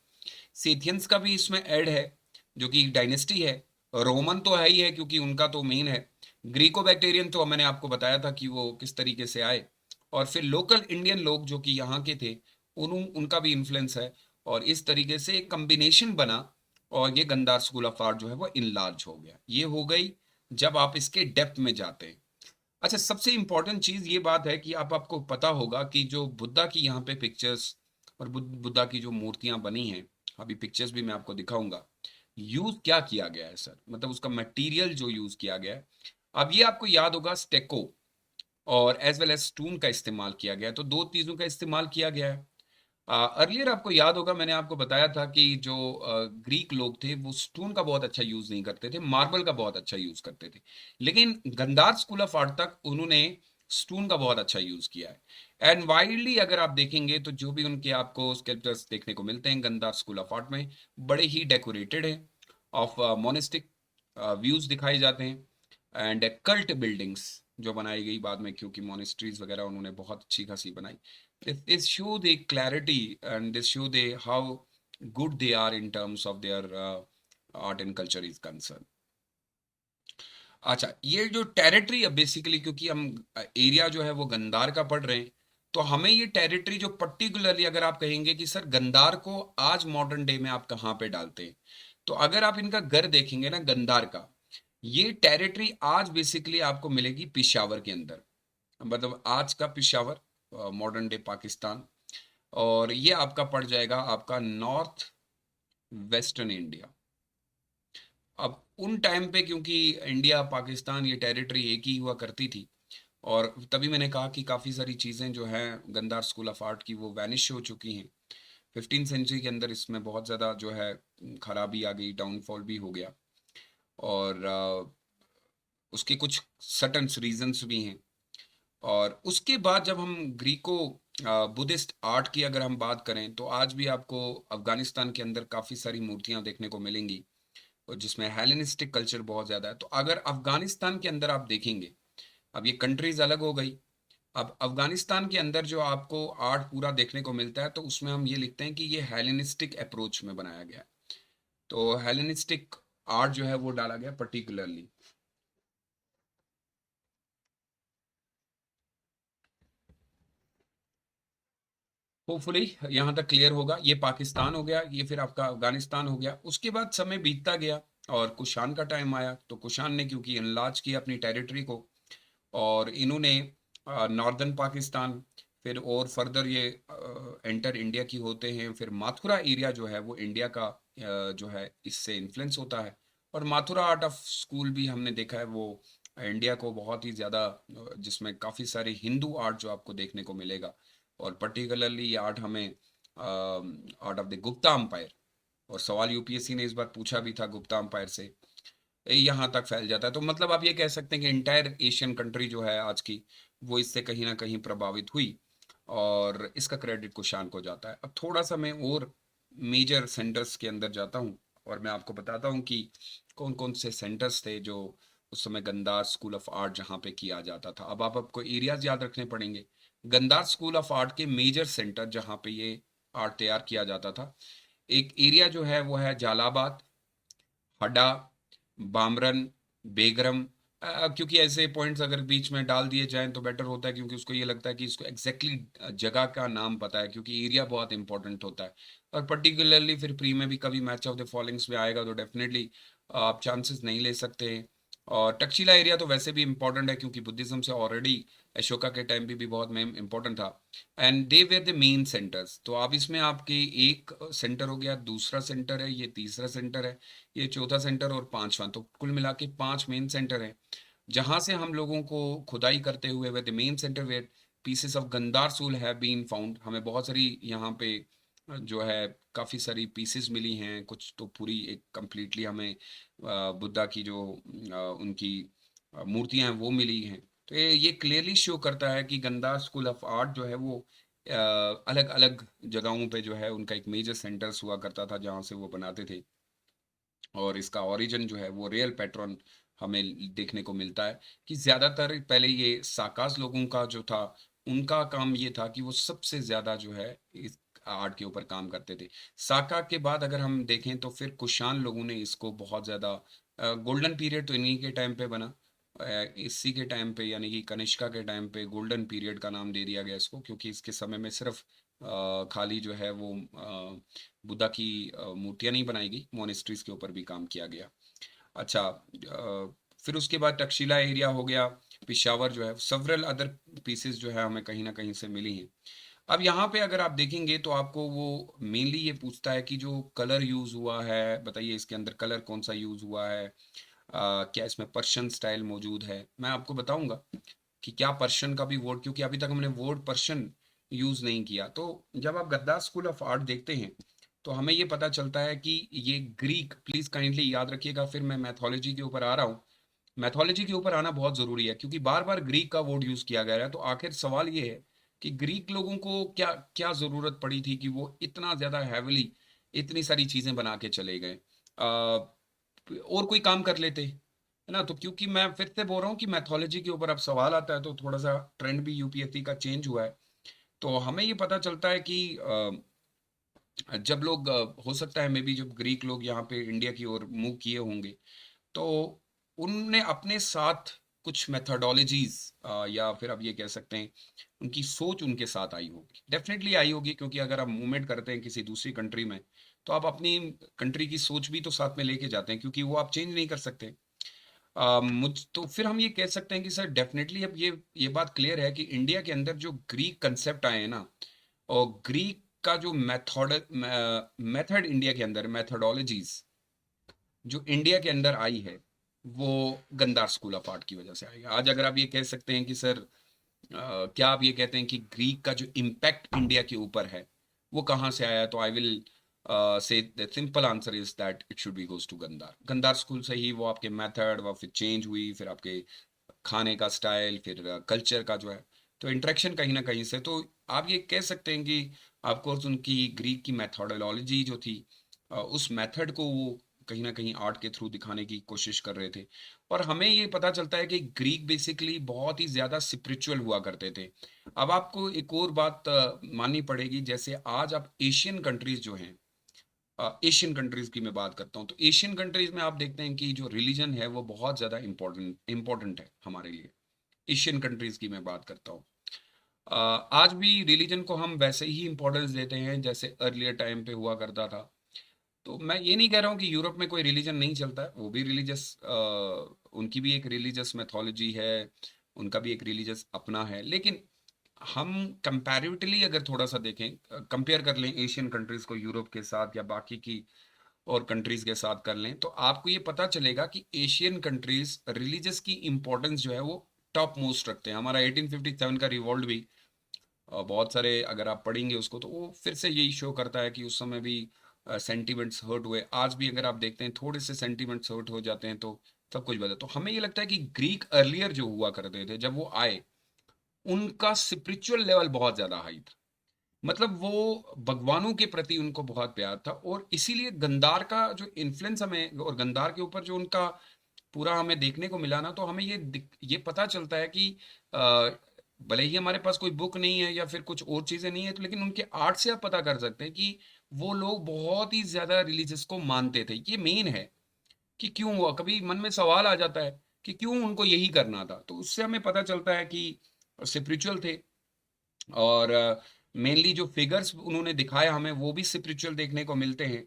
सेथियंस का भी इसमें ऐड है जो कि डायनेस्टी है, रोमन तो है ही है क्योंकि उनका तो मेन है, ग्रीको बैक्टेरियन तो मैंने आपको बताया था कि वो किस तरीके से आए, और फिर लोकल इंडियन लोग जो कि यहाँ के थे उनका भी इन्फ्लुएंस है। और इस तरीके से एक कम्बिनेशन बना और ये गंदार स्कूल ऑफ आर्ट जो है वो इनलार्ज हो गया। ये हो गई जब आप इसके डेप्थ में जाते हैं। अच्छा, सबसे इंपॉर्टेंट चीज ये बात है कि आपको पता होगा कि जो बुद्धा की यहाँ पे पिक्चर्स और बुद्धा की जो मूर्तियां बनी हैं, अभी पिक्चर्स भी मैं आपको दिखाऊंगा, यूज क्या किया गया है सर, मतलब उसका मटेरियल जो यूज किया गया है। अब ये आपको याद होगा स्टेको और एज वेल एज स्टोन का इस्तेमाल किया गया है, तो दो चीजों का इस्तेमाल किया गया है। अर्लियर आपको याद होगा मैंने आपको बताया था कि जो ग्रीक लोग थे वो स्टोन का बहुत अच्छा यूज नहीं करते थे, मार्बल का बहुत अच्छा यूज करते थे, लेकिन गंधार स्कूल ऑफ आर्ट तक उन्होंने स्टोन का बहुत अच्छा यूज किया है। एंड वाइडली अगर आप देखेंगे तो जो भी उनके आपको स्कल्पचर्स देखने को मिलते हैं गंधार स्कूल ऑफ आर्ट में, बड़े ही डेकोरेटेड है, ऑफ मोनेस्टिक व्यूज दिखाए जाते हैं एंड कल्ट बिल्डिंग्स जो बनाई गई बाद में, क्योंकि मोनेस्ट्रीज वगैरह उन्होंने बहुत अच्छी खासी बनाई। This show the clarity and this show the how good they are in terms of their art and culture is concerned. अच्छा, ये जो टेरिटरी है बेसिकली, क्योंकि हम एरिया जो है वो गंदार का पढ़ रहे हैं, तो हमें ये टेरिटरी जो पर्टिकुलरली अगर आप कहेंगे कि सर गंदार को आज मॉडर्न डे में आप कहाँ पे डालते हैं, तो अगर आप इनका घर देखेंगे ना गंदार का, ये टेरिटरी आज बेसिकली आपको मिलेगी पिशावर के अंदर, मतलब आज का पिशावर, मॉडर्न डे पाकिस्तान। और ये आपका पड़ जाएगा आपका नॉर्थ वेस्टर्न इंडिया। अब उन टाइम पे क्योंकि इंडिया पाकिस्तान ये टेरिटरी एक ही हुआ करती थी, और तभी मैंने कहा कि काफ़ी सारी चीज़ें जो हैं गंदार स्कूल ऑफ आर्ट की वो वैनिश हो चुकी हैं। 15th सेंचुरी के अंदर इसमें बहुत ज़्यादा जो है खराबी आ गई, डाउनफॉल भी हो गया। और उसके कुछ सर्टन रीजंस भी हैं। और उसके बाद जब हम ग्रीको बुद्धिस्ट आर्ट की अगर हम बात करें, तो आज भी आपको अफगानिस्तान के अंदर काफ़ी सारी मूर्तियां देखने को मिलेंगी, और जिसमें हेलेनिस्टिक कल्चर बहुत ज़्यादा है। तो अगर अफगानिस्तान के अंदर आप देखेंगे, अब ये कंट्रीज अलग हो गई, अब अफगानिस्तान के अंदर जो आपको आर्ट पूरा देखने को मिलता है, तो उसमें हम ये लिखते हैं कि ये हेलेनिस्टिक अप्रोच में बनाया गया है। तो हेलेनिस्टिक आर्ट जो है वो डाला गया पर्टिकुलरली। होपफुली यहाँ तक क्लियर होगा। ये पाकिस्तान हो गया, ये फिर आपका अफगानिस्तान हो गया। उसके बाद समय बीतता गया और कुषाण का टाइम आया, तो कुषाण ने क्योंकि इनलार्ज किया अपनी टेरिटरी को, और इन्होंने नॉर्दर्न पाकिस्तान, फिर और फर्दर ये एंटर इंडिया की होते हैं। फिर माथुरा एरिया जो है वो इंडिया का जो है इससे इन्फ्लुएंस होता है। और माथुरा आर्ट ऑफ स्कूल भी हमने देखा है वो इंडिया को बहुत ही ज़्यादा, जिसमें काफ़ी सारे हिंदू आर्ट जो आपको देखने को मिलेगा। और पर्टिकुलरली ये आर्ट हमें art of the Gupta empire, और सवाल यूपीएससी ने इस बार पूछा भी था गुप्ता अम्पायर से, यहाँ तक फैल जाता है। तो मतलब आप ये कह सकते हैं कि इंटायर एशियन कंट्री जो है आज की, वो इससे कहीं ना कहीं प्रभावित हुई, और इसका क्रेडिट कुशान को जाता है। अब थोड़ा सा मैं और मेजर सेंटर्स के अंदर जाता हूँ, और मैं आपको बताता हूँ कि कौन कौन से सेंटर्स थे जो उस समय गंदार स्कूल ऑफ आर्ट जहाँ पे किया जाता था। अब आप आपको एरियाज याद रखने पड़ेंगे। गंदार स्कूल ऑफ आर्ट के मेजर सेंटर जहाँ पे ये आर्ट तैयार किया जाता था, एक एरिया जो है वो है जालाबाद, हडा, बामरन, बेगरम। क्योंकि ऐसे पॉइंट्स अगर बीच में डाल दिए जाएं तो बेटर होता है, क्योंकि उसको ये लगता है कि इसको एग्जैक्टली जगह का नाम पता है, क्योंकि एरिया बहुत इंपॉर्टेंट होता है। और पर्टिकुलरली फिर प्री में भी कभी मैच ऑफ द फॉलोइंग्स में आएगा, तो डेफिनेटली आप चांसेस नहीं ले सकते हैं। और तक्षशिला एरिया तो वैसे भी इंपॉर्टेंट है, क्योंकि बुद्धिज्म से ऑलरेडी अशोका के टाइम भी बहुत इंपॉर्टेंट था। And they where the main centres. तो अब इसमें आपके एक सेंटर हो गया, दूसरा सेंटर है, ये तीसरा सेंटर है, ये चौथा सेंटर और पांचवा, तो कुल मिला के 5 मेन सेंटर हैं, जहां से हम लोगों को खुदाई करते हुए वे the main centre where pieces of Gandhara school have been found. हमें बहुत सारी यहाँ पे जो है काफ़ी सारी पीसेस मिली हैं, कुछ तो पूरी एक कंप्लीटली हमें बुद्धा की जो उनकी मूर्तियां हैं वो मिली हैं। तो ये क्लियरली शो करता है कि गंदार स्कूल ऑफ आर्ट जो है वो अलग अलग जगहों पे जो है उनका एक मेजर सेंटर्स हुआ करता था जहाँ से वो बनाते थे। और इसका ओरिजिन जो है वो रियल पैटर्न हमें देखने को मिलता है, कि ज़्यादातर पहले ये साकाज लोगों का जो था, उनका काम ये था कि वो सबसे ज़्यादा जो है इस आर्ट के ऊपर काम करते थे। साका के बाद अगर हम देखें तो फिर कुषाण लोगों ने इसको बहुत ज़्यादा, गोल्डन पीरियड तो इन्हीं के टाइम पे बना, इसी के टाइम पे यानी कि कनिष्का के टाइम पे गोल्डन पीरियड का नाम दे दिया गया इसको, क्योंकि इसके समय में सिर्फ खाली जो है वो बुद्धा की मूर्तियां नहीं बनाई गई, मोनेस्ट्रीज के ऊपर भी काम किया गया। अच्छा, फिर उसके बाद तक्षशिला एरिया हो गया, पिशावर जो है, सेवरल अदर पीसेस जो है हमें कहीं ना कहीं से मिली हैं। अब यहाँ पे अगर आप देखेंगे तो आपको वो मेनली ये पूछता है कि जो कलर यूज हुआ है, बताइए इसके अंदर कलर कौन सा यूज हुआ है, क्या इसमें पर्शियन स्टाइल मौजूद है। मैं आपको बताऊंगा कि क्या पर्शियन का भी वर्ड, क्योंकि अभी तक हमने वर्ड पर्शियन यूज नहीं किया। तो जब आप गद्दार स्कूल ऑफ आर्ट देखते हैं तो हमें ये पता चलता है कि ये ग्रीक, प्लीज काइंडली याद रखिएगा, फिर मैं मैथोलॉजी के ऊपर आ रहा हूँ। मैथोलॉजी के ऊपर आना बहुत जरूरी है, क्योंकि बार बार ग्रीक का वर्ड यूज किया गया है। तो आखिर सवाल ये है कि ग्रीक लोगों को क्या क्या जरूरत पड़ी थी कि वो इतना ज्यादा हैविली इतनी सारी चीजें बना के चले गए, और कोई काम कर लेते, है ना। तो क्योंकि मैं फिर से बोल रहा हूँ कि मैथोलॉजी के ऊपर अब सवाल आता है, तो थोड़ा सा ट्रेंड भी यूपीएससी का चेंज हुआ है। तो हमें ये पता चलता है कि जब लोग हो सकता है मे बी जब ग्रीक लोग यहाँ पे इंडिया की ओर मूव किए होंगे, तो उनने अपने साथ कुछ मेथोडोलॉजीज़ या फिर आप ये कह सकते हैं, उनकी सोच उनके साथ आई होगी। डेफ़िनेटली आई होगी क्योंकि अगर आप मूवमेंट करते हैं किसी दूसरी कंट्री में, तो आप अपनी कंट्री की सोच भी तो साथ में लेके जाते हैं क्योंकि वो आप चेंज नहीं कर सकते। मुझ तो फिर हम ये कह सकते हैं कि सर डेफ़िनेटली अब ये बात क्लियर है कि इंडिया के अंदर जो ग्रीक कांसेप्ट आए हैं ना, और ग्रीक का जो मेथड इंडिया के अंदर मेथोडोलॉजीज़ जो इंडिया के अंदर आई है, वो गंदार स्कूल ऑफ आर्ट की वजह से आई है। आज अगर आप ये कह सकते हैं कि सर क्या आप ये कहते हैं कि ग्रीक का जो इम्पैक्ट इंडिया के ऊपर है, वो कहाँ से आया? तो I will say the simple answer is that it should be goes to Gandhara. Gandhara school से ही वो आपके मेथड वो फिर चेंज हुई, फिर आपके खाने का स्टाइल, फिर कल्चर का जो है, तो इंटरेक्शन कहीं न कहीं से। तो आप ये कह सकते हैं कि ऑफ कोर्स उनकी ग्रीक की मेथोडोलॉजी जो थी उस मेथड को वो कहीं न कहीं आर्ट के थ्रू दिखाने की कोशिश कर रहे थे। और हमें ये पता चलता है कि ग्रीक बेसिकली बहुत ही ज़्यादा स्पिरिचुअल हुआ करते थे। अब आपको एक और बात माननी पड़ेगी, जैसे आज आप एशियन कंट्रीज़ जो हैं, एशियन कंट्रीज़ की मैं बात करता हूँ, तो एशियन कंट्रीज़ में आप देखते हैं कि जो रिलिजन है वो बहुत ज़्यादा इम्पोर्टेंट है हमारे लिए। एशियन कंट्रीज़ की मैं बात करता हूँ। आज भी रिलिजन को हम वैसे ही इम्पोर्टेंस देते हैं जैसे अर्लियर टाइम पे हुआ करता था। तो मैं ये नहीं कह रहा हूँ कि यूरोप में कोई रिलीजन नहीं चलता है, वो भी रिलीजियस उनकी भी एक रिलीजियस मेथोलॉजी है, उनका भी एक रिलीजियस अपना है। लेकिन हम कंपैरेटिवली अगर थोड़ा-सा देखें, कंपेयर कर लें एशियन कंट्रीज़ को यूरोप के साथ या बाकी की और कंट्रीज़ के साथ कर लें, तो आपको ये पता चलेगा कि एशियन कंट्रीज़ रिलीजियस की इम्पोर्टेंस जो है वो टॉप मोस्ट रखते हैं। हमारा 1857 का रिवोल्ट भी बहुत सारे अगर आप पढ़ेंगे उसको तो वो फिर से यही शो करता है कि उस समय भी सेंटिमेंट्स हर्ट हुए। आज भी अगर आप देखते हैं थोड़े से सेंटिमेंट्स हर्ट हो जाते हैं तो सब कुछ बदला। तो हमें ये लगता है कि ग्रीक अर्लियर जो हुआ करते थे जब वो आए, उनका स्पिरिचुअल लेवल बहुत ज़्यादा हाई था। मतलब वो भगवानों के प्रति उनको बहुत प्यार था और इसीलिए गंधार का जो इन्फ्लुएंस हमें और गंधार के ऊपर जो उनका पूरा हमें देखने को मिला ना, तो हमें ये पता चलता है कि अ, भले ही हमारे पास कोई बुक नहीं है या फिर कुछ और चीज़ें नहीं है, तो लेकिन उनके आर्ट से आप पता कर सकते हैं कि वो लोग बहुत ही ज़्यादा रिलीजियस को मानते थे। ये मेन है कि क्यों हुआ? कभी मन में सवाल आ जाता है कि क्यों उनको यही करना था? तो उससे हमें पता चलता है कि स्पिरिचुअल थे और मेनली जो फिगर्स उन्होंने दिखाया हमें वो भी स्पिरिचुअल देखने को मिलते हैं।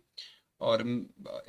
और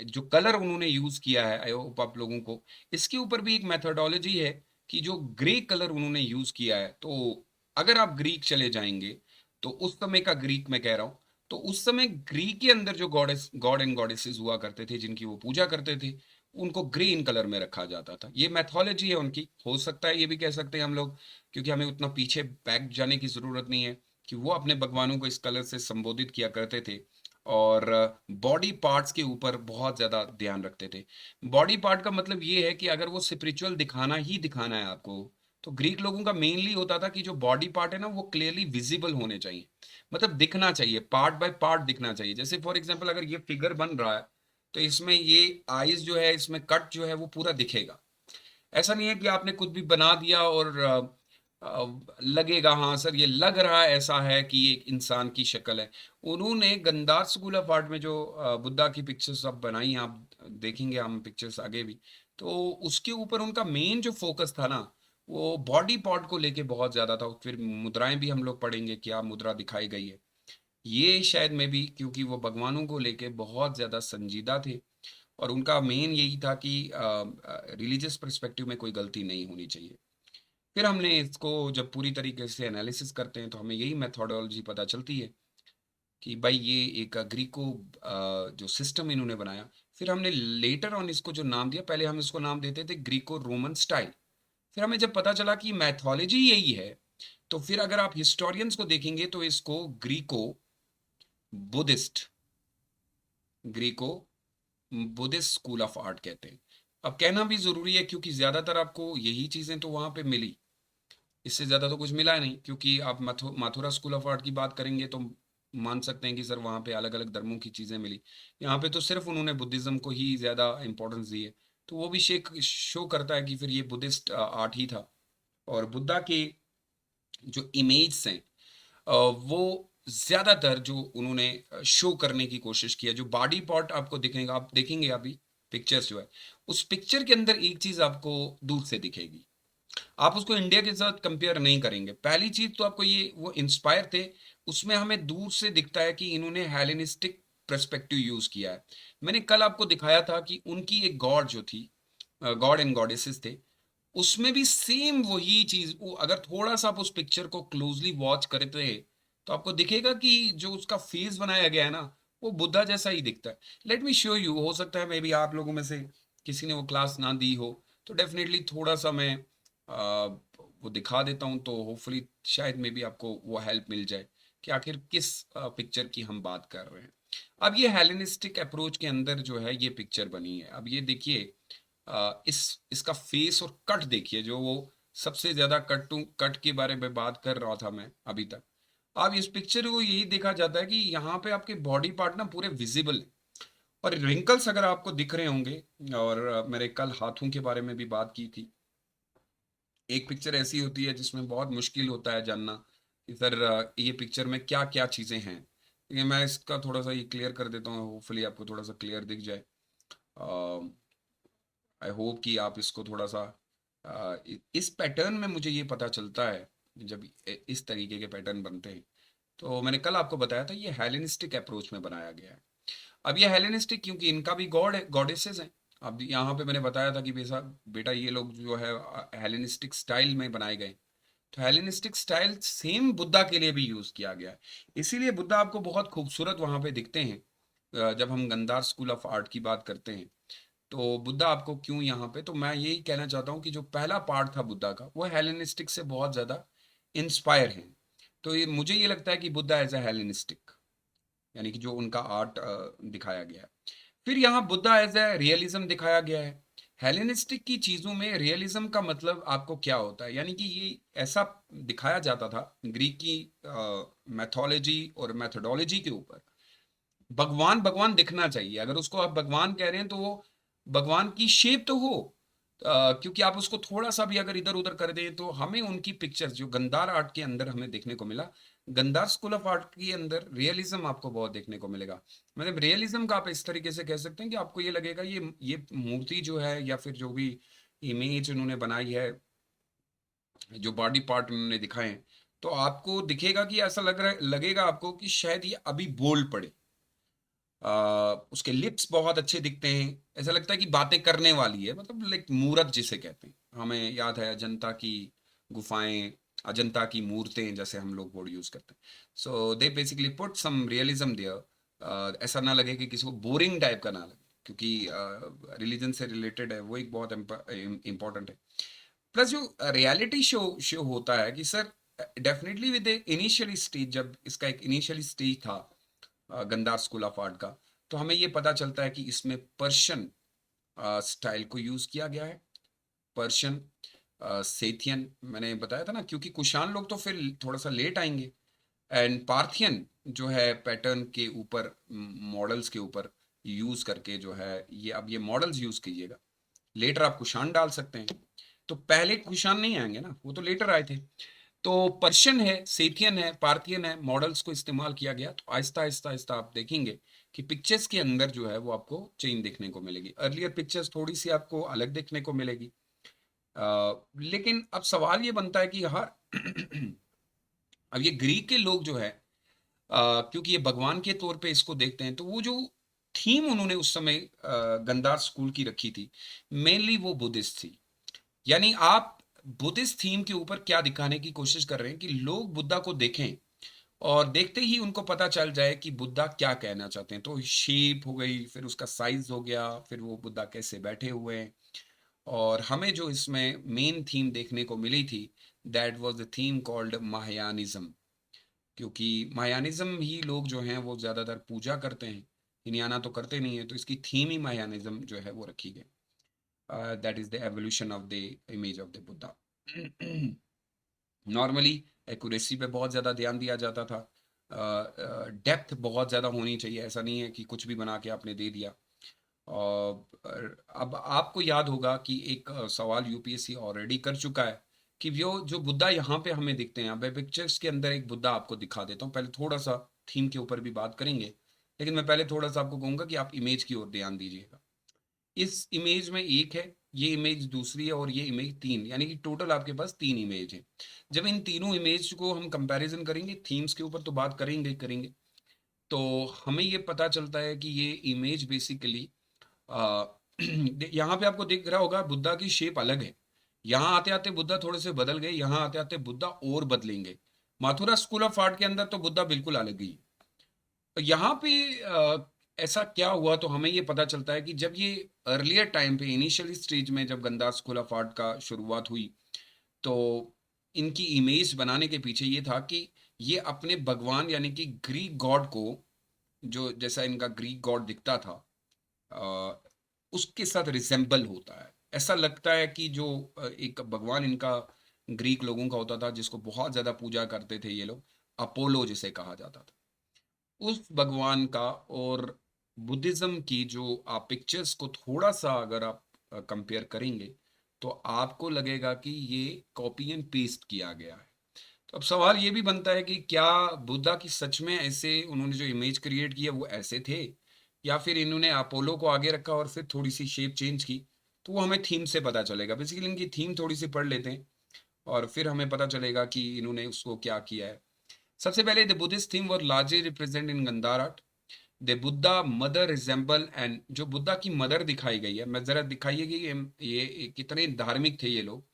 जो कलर उन्होंने यूज़ किया है, आई होप आप लोगों को इसके ऊपर भी एक मेथोडोलॉजी है कि जो ग्रे कलर उन्होंने यूज़ किया है, तो अगर आप ग्रीक चले जाएँगे, तो उस समय का ग्रीक मैं कह रहा हूँ, तो उस समय ग्रीक के अंदर जो गॉड एंड गॉडेसेस हुआ करते थे, जिनकी वो पूजा करते थे, उनको ग्रे इन कलर में रखा जाता था। ये मेथोलॉजी है उनकी, हो सकता है ये भी कह सकते हैं हम लोग, क्योंकि हमें उतना पीछे बैक जाने की ज़रूरत नहीं है, कि वो अपने भगवानों को इस कलर से संबोधित किया करते थे। और बॉडी पार्ट्स के ऊपर बहुत ज़्यादा ध्यान रखते थे। बॉडी पार्ट का मतलब ये है कि अगर वो स्पिरिचुअल दिखाना ही दिखाना है आपको, तो ग्रीक लोगों का मेनली होता था कि जो बॉडी पार्ट है ना, वो क्लियरली विज़िबल होने चाहिए। मतलब दिखना चाहिए, पार्ट बाय पार्ट दिखना चाहिए। जैसे फॉर एग्ज़ाम्पल अगर ये फिगर बन रहा है, तो इसमें ये आईज़ जो है, इसमें कट जो है, वो पूरा दिखेगा। ऐसा नहीं है कि आपने कुछ भी बना दिया और लगेगा हाँ सर ये लग रहा है ऐसा है कि ये एक इंसान की शक्ल है। उन्होंने गंदार स्कूल ऑफ आर्ट में जो बुद्धा की पिक्चर्स अब बनाई हैं, आप देखेंगे हम पिक्चर्स आगे भी, तो उसके ऊपर उनका मेन जो फोकस था ना, वो बॉडी पार्ट को लेके बहुत ज़्यादा था। फिर मुद्राएँ भी हम लोग पढ़ेंगे, क्या मुद्रा दिखाई गई है। ये शायद में भी क्योंकि वो भगवानों को लेके बहुत ज़्यादा संजीदा थे और उनका मेन यही था कि रिलीजियस पर्सपेक्टिव में कोई गलती नहीं होनी चाहिए। फिर हमने इसको जब पूरी तरीके से एनालिसिस करते हैं तो हमें यही मेथोडोलॉजी पता चलती है कि भाई ये एक ग्रीको जो सिस्टम इन्होंने बनाया। फिर हमने लेटर ऑन इसको जो नाम दिया, पहले हम इसको नाम देते थे ग्रीको रोमन स्टाइल। फिर हमें जब पता चला कि मैथोलॉजी यही है, तो फिर अगर आप हिस्टोरियंस को देखेंगे तो इसको Greco Buddhist Greco Buddhist school of art कहते हैं। अब कहना भी ज़रूरी है क्योंकि ज़्यादातर आपको यही चीज़ें तो वहाँ पे मिली। इससे ज़्यादा तो कुछ मिला नहीं, क्योंकि आप माथुरा स्कूल ऑफ आर्ट की बात करेंगे तो मान सकते हैं कि सर वहाँ पे अलग-अलग धर्मों की चीज़ें मिली। यहाँ पे तो सिर्फ़ उन्होंने बुद्धिज़्म को ही ज़्यादा इम्पोर्टेंस दी है। तो वो भी शो करता है कि फिर ये बुद्धिस्ट आर्ट ही था। और बुद्धा के जो इमेज हैं वो ज़्यादातर जो उन्होंने शो करने की कोशिश की है, जो बॉडी पार्ट आपको दिखेगा, आप देखेंगे अभी पिक्चर्स जो है, उस पिक्चर के अंदर एक चीज आपको दूर से दिखेगी, आप उसको इंडिया के साथ कंपेयर नहीं करेंगे। पहली चीज तो आपको ये वो इंस्पायर थे, उसमें हमें दूर से दिखता है कि इन्होंने हेलेनिस्टिक पर्सपेक्टिव यूज किया है। मैंने कल आपको दिखाया था कि उनकी एक गॉड जो थी, गॉड एंड गॉडेसेस थे, उसमें भी सेम वही चीज, वो अगर थोड़ा सा आप उस पिक्चर को क्लोजली वॉच करते हैं तो आपको दिखेगा कि जो उसका फेस बनाया गया है ना, वो बुद्धा जैसा ही दिखता है। लेट मी शो यू, हो सकता है मे बी आप लोगों में से किसी ने वो क्लास ना दी हो, तो डेफिनेटली थोड़ा सा मैं वो दिखा देता हूँ, तो होपफुली शायद मे बी आपको वो हेल्प मिल जाए कि आखिर किस पिक्चर की हम बात कर रहे हैं। अब ये हेलेनिस्टिक अप्रोच के अंदर जो है ये पिक्चर बनी है। अब ये देखिए, इसका फेस और कट देखिए, जो वो सबसे ज्यादा कट के बारे में बात कर रहा था मैं अभी तक। अब इस पिक्चर को यही देखा जाता है कि यहाँ पे आपके बॉडी पार्ट ना पूरे विजिबल है, और रिंकल्स अगर आपको दिख रहे होंगे, और मैंने कल हाथों के बारे में भी बात की थी। एक पिक्चर ऐसी होती है जिसमें बहुत मुश्किल होता है जानना कि सर ये पिक्चर में क्या क्या चीजें हैं। ये मैं इसका थोड़ा सा ये क्लियर कर देता हूँ, होपफुली आपको थोड़ा सा क्लियर दिख जाए। आई होप कि आप इसको थोड़ा सा इस पैटर्न में मुझे ये पता चलता है जब इस तरीके के पैटर्न बनते हैं। तो मैंने कल आपको बताया था ये हेलेनिस्टिक अप्रोच में बनाया गया है। अब ये हेलेनिस्टिक क्योंकि इनका भी गॉड है, गॉडेसेस हैं। अब यहाँ पे मैंने बताया था कि बेटा बेटा ये लोग जो है हेलेनिस्टिक स्टाइल में बनाए गए। तो हेलेनिस्टिक स्टाइल सेम बुद्धा के लिए भी यूज किया गया है, इसीलिए बुद्धा आपको बहुत खूबसूरत वहां पे दिखते हैं। जब हम गंधार स्कूल ऑफ आर्ट की बात करते हैं, तो बुद्धा आपको क्यों यहाँ पे, तो मैं यही कहना चाहता हूँ कि जो पहला पार्ट था बुद्धा का, वो हेलेनिस्टिक से बहुत ज्यादा इंस्पायर है। तो ये मुझे ये लगता है कि बुद्धा एज अ हेलेनिस्टिक, यानी कि जो उनका आर्ट दिखाया गया है। फिर यहाँ बुद्धा एज ए रियलिज्म दिखाया गया है। हेलेनिस्टिक की चीजों में रियलिज्म का मतलब आपको क्या होता है, यानी कि ये ऐसा दिखाया जाता था ग्रीक की मैथोलॉजी और मैथोडोलॉजी के ऊपर। भगवान भगवान दिखना चाहिए, अगर उसको आप भगवान कह रहे हैं तो वो भगवान की शेप तो हो, क्योंकि आप उसको थोड़ा सा भी अगर इधर उधर कर दें तो हमें उनकी पिक्चर्स जो गंधार आर्ट के अंदर हमें देखने को मिला, गंधार स्कूल ऑफ आर्ट के अंदर रियलिज्म आपको बहुत देखने को मिलेगा। मतलब रियलिज्म का आप इस तरीके से कह सकते हैं कि आपको ये लगेगा ये मूर्ति जो है या फिर जो भी इमेज उन्होंने बनाई है, जो बॉडी पार्ट उन्होंने दिखाए हैं, तो आपको दिखेगा कि ऐसा लग रहा है, लगेगा आपको कि शायद ये अभी बोल पड़े। उसके लिप्स बहुत अच्छे दिखते हैं, ऐसा लगता है कि बातें करने वाली है, मतलब लाइक मूरत जिसे कहते हैं। हमें याद है अजंता की गुफाएं, अजंता की मूर्तें, जैसे हम लोग वर्ड यूज करते हैं। So they basically put some realism there, ऐसा ना लगे कि किसी को बोरिंग टाइप का ना लगे, क्योंकि रिलीजन से रिलेटेड है, वो एक बहुत इंपॉर्टेंट है। प्लस जो रियलिटी शो शो होता है कि sir definitely with initial stage, जब इसका एक इनिशियल स्टेज था गंदार स्कूल ऑफ आर्ट का, तो हमें ये पता चलता है कि इसमें पर्शियन स्टाइल को यूज किया गया है। पर्शियन, सेथियन मैंने बताया था ना, क्योंकि कुषाण लोग तो फिर थोड़ा सा लेट आएंगे। एंड पार्थियन जो है पैटर्न के ऊपर, मॉडल्स के ऊपर यूज करके जो है, ये अब ये मॉडल्स यूज कीजिएगा, लेटर आप कुषाण डाल सकते हैं। तो पहले कुषाण नहीं आएंगे ना, वो तो लेटर आए थे। तो पर्शियन है, सेथियन है, पार्थियन है, मॉडल्स को इस्तेमाल किया गया। तो आहिस्ता आहिस्ता आहिस्ता आप देखेंगे कि पिक्चर्स के अंदर जो है वो आपको चेंज देखने को मिलेगी। अर्लियर पिक्चर्स थोड़ी सी आपको अलग देखने को मिलेगी। लेकिन अब सवाल ये बनता है कि हर अब ये ग्रीक के लोग जो है, क्योंकि ये भगवान के तौर पे इसको देखते हैं, तो वो जो थीम उन्होंने उस समय गंधार स्कूल की रखी थी, मेनली वो बुद्धिस्ट थी। यानी आप बुद्धिस्ट थीम के ऊपर क्या दिखाने की कोशिश कर रहे हैं कि लोग बुद्धा को देखें और देखते ही उनको पता चल जाए कि बुद्धा क्या कहना चाहते हैं। तो शेप हो गई, फिर उसका साइज हो गया, फिर वो बुद्धा कैसे बैठे हुए हैं। और हमें जो इसमें मेन थीम देखने को मिली थी, that was the theme called Mahayanism, क्योंकि महायानिज्म ही लोग जो हैं वो ज़्यादातर पूजा करते हैं, हिनियाना तो करते नहीं है, तो इसकी थीम ही महायानिज्म जो है वो रखी गई। That is the evolution of the image of the Buddha. Normally accuracy पे बहुत ज़्यादा ध्यान दिया जाता था, डेप्थ बहुत ज़्यादा होनी चाहिए, ऐसा नहीं है कि कुछ भी बना के आपने दे दिया। अब आपको याद होगा कि एक सवाल यूपीएससी ऑलरेडी कर चुका है कि वो जो बुद्धा यहाँ पे हमें दिखते हैं, अब पिक्चर्स के अंदर एक बुद्धा आपको दिखा देता हूँ। पहले थोड़ा सा थीम के ऊपर भी बात करेंगे, लेकिन मैं पहले थोड़ा सा आपको कहूँगा कि आप इमेज की ओर ध्यान दीजिएगा। इस इमेज में एक है, ये इमेज दूसरी है और ये इमेज तीन, यानी कि टोटल आपके पास तीन इमेज है। जब इन तीनों इमेज को हम कंपैरिजन करेंगे थीम्स के ऊपर तो बात करेंगे ही करेंगे, तो हमें ये पता चलता है कि ये इमेज बेसिकली यहाँ पे आपको दिख रहा होगा बुद्धा की शेप अलग है। यहाँ आते आते बुद्धा थोड़े से बदल गए, यहाँ आते आते बुद्धा और बदलेंगे। माथुरा स्कूल ऑफ आर्ट के अंदर तो बुद्धा बिल्कुल अलग ही है। तो यहाँ पे ऐसा क्या हुआ, तो हमें ये पता चलता है कि जब ये अर्लियर टाइम पे इनिशियल स्टेज में जब गंदा स्कूल ऑफ आर्ट का शुरुआत हुई, तो इनकी इमेज बनाने के पीछे ये था कि ये अपने भगवान यानी कि ग्रीक गॉड को, जो जैसा इनका ग्रीक गॉड दिखता था अ, उसके साथ रिसेंबल होता है। ऐसा लगता है कि जो एक भगवान इनका ग्रीक लोगों का होता था जिसको बहुत ज़्यादा पूजा करते थे ये लोग, अपोलो जिसे कहा जाता था, उस भगवान का और बुद्धिज़्म की जो आप पिक्चर्स को थोड़ा-सा अगर आप कंपेयर करेंगे, तो आपको लगेगा कि ये कॉपी एंड पेस्ट किया गया है। तो अब सवाल ये भी बनता है कि क्या बुद्धा की सच में ऐसे उन्होंने जो इमेज क्रिएट की है वो ऐसे थे? या फिर इन्होंने अपोलो को आगे रखा और फिर थोड़ी-सी शेप चेंज की? तो वो हमें थीम से पता चलेगा। बेसिकली इनकी थीम थोड़ी-सी पढ़ लेते हैं और फिर हमें पता चलेगा कि इन्होंने उसको क्या किया है। सबसे पहले the Buddhist theme were largely represent in Gandhara art. The Buddha mother resemble and जो बुद्धा की मदर दिखाई गई है, मैं ज़रा दिखाइए कि ये कितने धार्मिक थे ये लोग।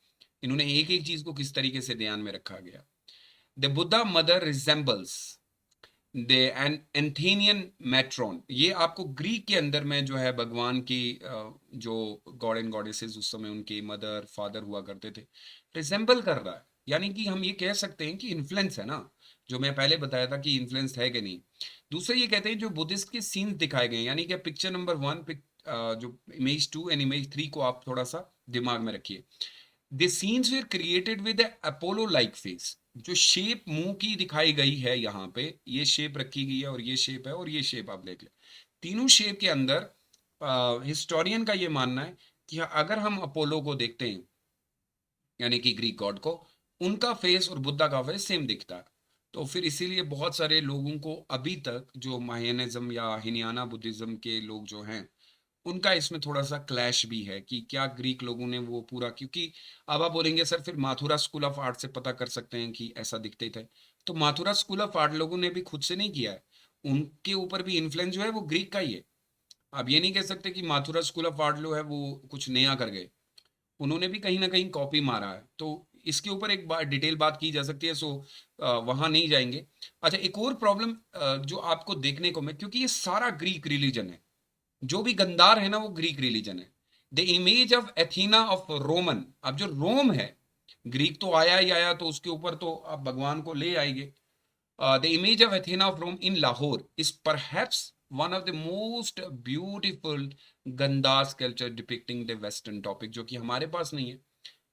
इन्होंने एक-एक चीज़ को किस तरीके से ध्यान में रखा गया। The Buddha mother resembles the an Athenian matron, ये आपको ग्रीक के अंदर में जो है भगवान की जो गॉड एंड गॉडेसेस उस समय उनके मदर फादर हुआ करते थे, रिजेंबल कर रहा है। यानी कि हम ये कह सकते हैं कि इन्फ्लुएंस है ना, जो मैं पहले बताया था कि इन्फ्लुएंस है कि नहीं। दूसरा ये कहते हैं जो बुद्धिस्ट के सीन्स दिखाए गए हैं, यानी कि पिक्चर नंबर वन जो image two and image three को आप थोड़ा सा दिमाग में रखिए। The scenes were created with Apollo like face, जो शेप मुंह की दिखाई गई है यहाँ पे, ये शेप रखी गई है और ये शेप है और ये शेप आप देख ले, तीनों शेप के अंदर हिस्टोरियन का ये मानना है कि अगर हम अपोलो को देखते हैं यानी कि ग्रीक गॉड को, उनका फेस और बुद्धा का फेस सेम दिखता है। तो फिर इसीलिए बहुत सारे लोगों को अभी तक जो माहियानिज्म या हिनियाना बुद्धिज्म के लोग जो हैं, उनका इसमें थोड़ा-सा क्लैश भी है कि क्या ग्रीक लोगों ने वो पूरा, क्योंकि अब आप बोलेंगे सर फिर माथुरा स्कूल ऑफ आर्ट से पता कर सकते हैं कि ऐसा दिखते थे। तो माथुरा स्कूल ऑफ आर्ट लोगों ने भी खुद से नहीं किया है। उनके ऊपर भी इन्फ्लुएंस जो है वो ग्रीक का ही है। आप ये नहीं कह सकते कि माथुरा स्कूल ऑफ आर्ट जो है वो कुछ नया कर गए। उन्होंने भी कहीं न कहीं कॉपी मारा है। तो इसके ऊपर एक डिटेल बात की जा सकती है, सो वहाँ नहीं जाएँगे। अच्छा, एक और प्रॉब्लम जो आपको देखने को क्योंकि ये सारा ग्रीक रिलीजन है। जो भी गंदार है ना वो ग्रीक रिलीजन है। The image of Athena of Roman, अब जो रोम है, ग्रीक तो आया ही आया तो उसके ऊपर तो आप भगवान को ले आएंगे। The image of Athena of Rome in Lahore is perhaps one of the most beautiful Gandhara sculpture depicting the western topic, जो कि हमारे पास नहीं है।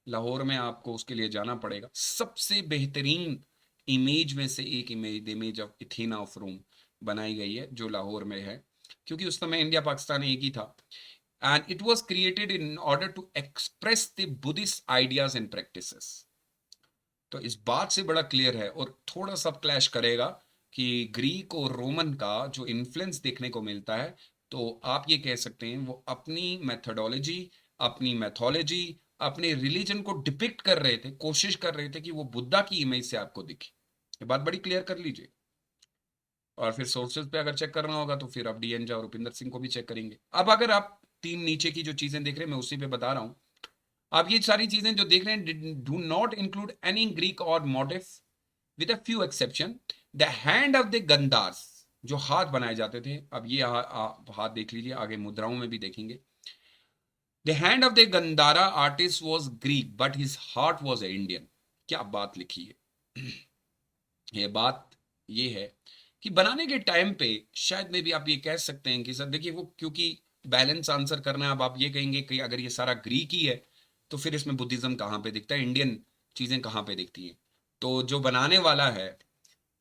लाहौर में आपको उसके लिए जाना पड़ेगा। सबसे बेहतरीन इमेज में से एक image, the image of Athena of Rome बनाई गई है जो लाहौर में है, क्योंकि उस समय इंडिया पाकिस्तान एक ही था। And it was created in order to express the Buddhist ideas and practices. तो इस बात से बड़ा क्लियर है और थोड़ा सा क्लैश करेगा कि ग्रीक और रोमन का जो इन्फ्लुएंस देखने को मिलता है, तो आप ये कह सकते हैं वो अपनी मेथोडोलॉजी, अपनी मैथोलॉजी, अपने रिलीजन को डिपिक्ट कर रहे थे, कोशिश कर रहे थे कि वो बुद्धा की इमेज से आपको दिखे। ये बात बड़ी क्लियर कर लीजिए। और फिर सोर्सेज पे अगर चेक करना होगा तो फिर आप डीएन झा और रुपिंदर सिंह को भी चेक करेंगे। अब अगर आप तीन नीचे की जो चीजें देख रहे हैं मैं उसी पे बता रहा हूं। आप ये सारी चीजें जो देख रहे हैं do not include any Greek or motive with a few exception. The hand of the Gandharas, जो हाथ बनाए जाते थे, अब ये हाथ देख लीजिए, आगे मुद्राओं में भी देखेंगे। The hand of the Gandhara artist was Greek but his heart was Indian. क्या बात लिखी है। ये बात ये है कि बनाने के टाइम पे शायद में भी आप ये कह सकते हैं कि सर देखिए वो, क्योंकि बैलेंस आंसर करना है। अब आप ये कहेंगे कि अगर ये सारा ग्रीक ही है तो फिर इसमें बुद्धिज्म कहाँ पे दिखता है, इंडियन चीज़ें कहाँ पे दिखती हैं। तो जो बनाने वाला है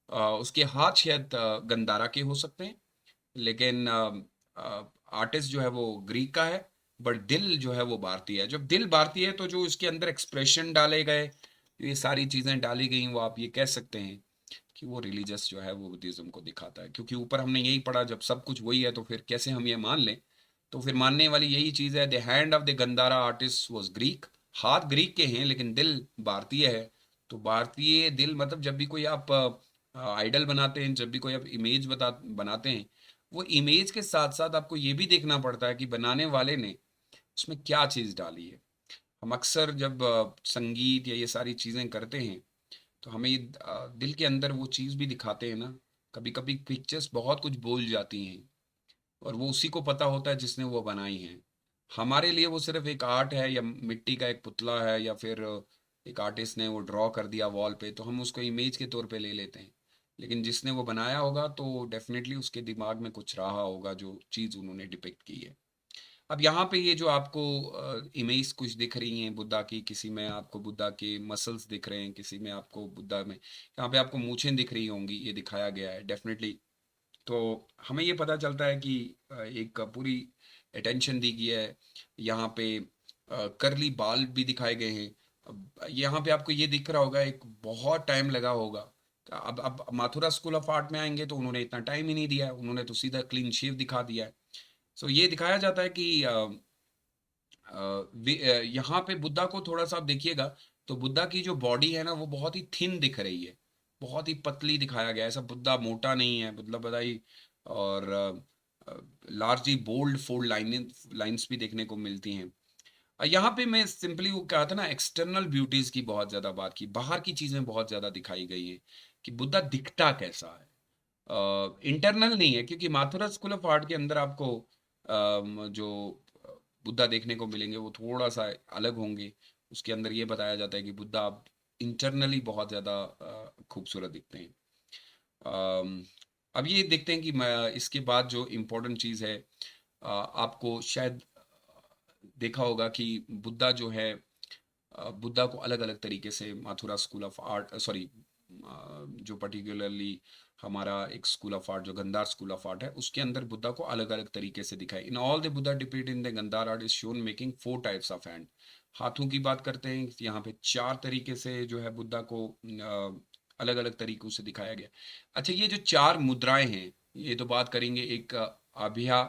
उसके हाथ शायद गंदारा के हो सकते हैं, लेकिन आर्टिस्ट जो है वो ग्रीक का है, बट दिल जो है वो भारतीय है। जब दिल भारतीय है तो जो इसके अंदर एक्सप्रेशन डाले गए, ये सारी चीज़ें डाली गई, वो आप ये कह सकते हैं कि वो रिलीजियस जो है वो बुद्धिज्म को दिखाता है। क्योंकि ऊपर हमने यही पढ़ा, जब सब कुछ वही है तो फिर कैसे हम ये मान लें तो फिर मानने वाली यही चीज़ है, the hand of the Gandhara artist was Greek. हाथ ग्रीक के हैं लेकिन दिल भारतीय है। तो भारतीय दिल मतलब जब भी कोई आप आइडल बनाते हैं, जब भी कोई आप इमेज बनाते हैं, वो इमेज के साथ साथ आपको ये भी देखना पड़ता है कि बनाने वाले ने उसमें क्या चीज़ डाली है। हम अक्सर जब संगीत या ये सारी चीज़ें करते हैं तो हमें दिल के अंदर वो चीज़ भी दिखाते हैं ना। कभी कभी पिक्चर्स बहुत कुछ बोल जाती हैं और वो उसी को पता होता है जिसने वो बनाई है। हमारे लिए वो सिर्फ एक आर्ट है या मिट्टी का एक पुतला है या फिर एक आर्टिस्ट ने वो ड्रॉ कर दिया वॉल पे, तो हम उसको इमेज के तौर पे ले लेते हैं। लेकिन जिसने वो बनाया होगा तो डेफिनेटली उसके दिमाग में कुछ रहा होगा जो चीज़ उन्होंने डिपिक्ट की है। अब यहाँ पे ये जो आपको इमेज कुछ दिख रही हैं बुद्धा की, किसी में आपको बुद्धा के मसल्स दिख रहे हैं, किसी में आपको बुद्धा में यहाँ पे आपको मूछें दिख रही होंगी, ये दिखाया गया है डेफिनेटली। तो हमें ये पता चलता है कि एक पूरी अटेंशन दी गई है। यहाँ पे करली बाल भी दिखाए गए हैं। अब यहाँ पे आपको ये दिख रहा होगा, एक बहुत टाइम लगा होगा। अब माथुरा स्कूल ऑफ आर्ट में आएंगे तो उन्होंने इतना टाइम ही नहीं दिया है, उन्होंने तो सीधा क्लीन शेव दिखा दिया है। सो ये दिखाया जाता है कि यहाँ पे बुद्धा को थोड़ा सा आप देखिएगा तो बुद्धा की जो बॉडी है ना वो बहुत ही थिन दिख रही है, बहुत ही पतली दिखाया गया है। ऐसा बुद्धा मोटा नहीं है, बुद्धा बताई। और लार्जली बोल्ड फोल्ड लाइंस भी देखने को मिलती हैं। यहाँ पे मैं सिंपली वो कहा था ना, एक्सटर्नल ब्यूटीज की बहुत ज्यादा बात की, बाहर की चीजें बहुत ज्यादा दिखाई गई हैं कि बुद्धा दिखता कैसा है। इंटरनल नहीं है, क्योंकि माथुरा स्कूल ऑफ आर्ट के अंदर आपको जो बुद्धा देखने को मिलेंगे वो थोड़ा सा अलग होंगे। उसके अंदर ये बताया जाता है कि बुद्धा आप इंटरनली बहुत ज़्यादा खूबसूरत दिखते हैं। अम, अब ये देखते हैं कि इसके बाद जो इम्पोर्टेंट चीज़ है, आपको शायद देखा होगा कि बुद्धा जो है, बुद्धा को अलग अलग तरीके से Mathura school of art, sorry, जो पर्टिकुलरली हमारा एक स्कूल ऑफ आर्ट जो गंधार स्कूल ऑफ आर्ट है उसके अंदर बुद्धा को अलग अलग तरीके से दिखाई। In all the Buddha depicted in the Gandhara art is shown making 4 types of hand. हाथों की बात करते हैं, यहाँ पे 4 तरीके से जो है बुद्धा को अलग अलग तरीकों से दिखाया गया। अच्छा, ये जो 4 मुद्राएं हैं, ये तो बात करेंगे। एक अभिया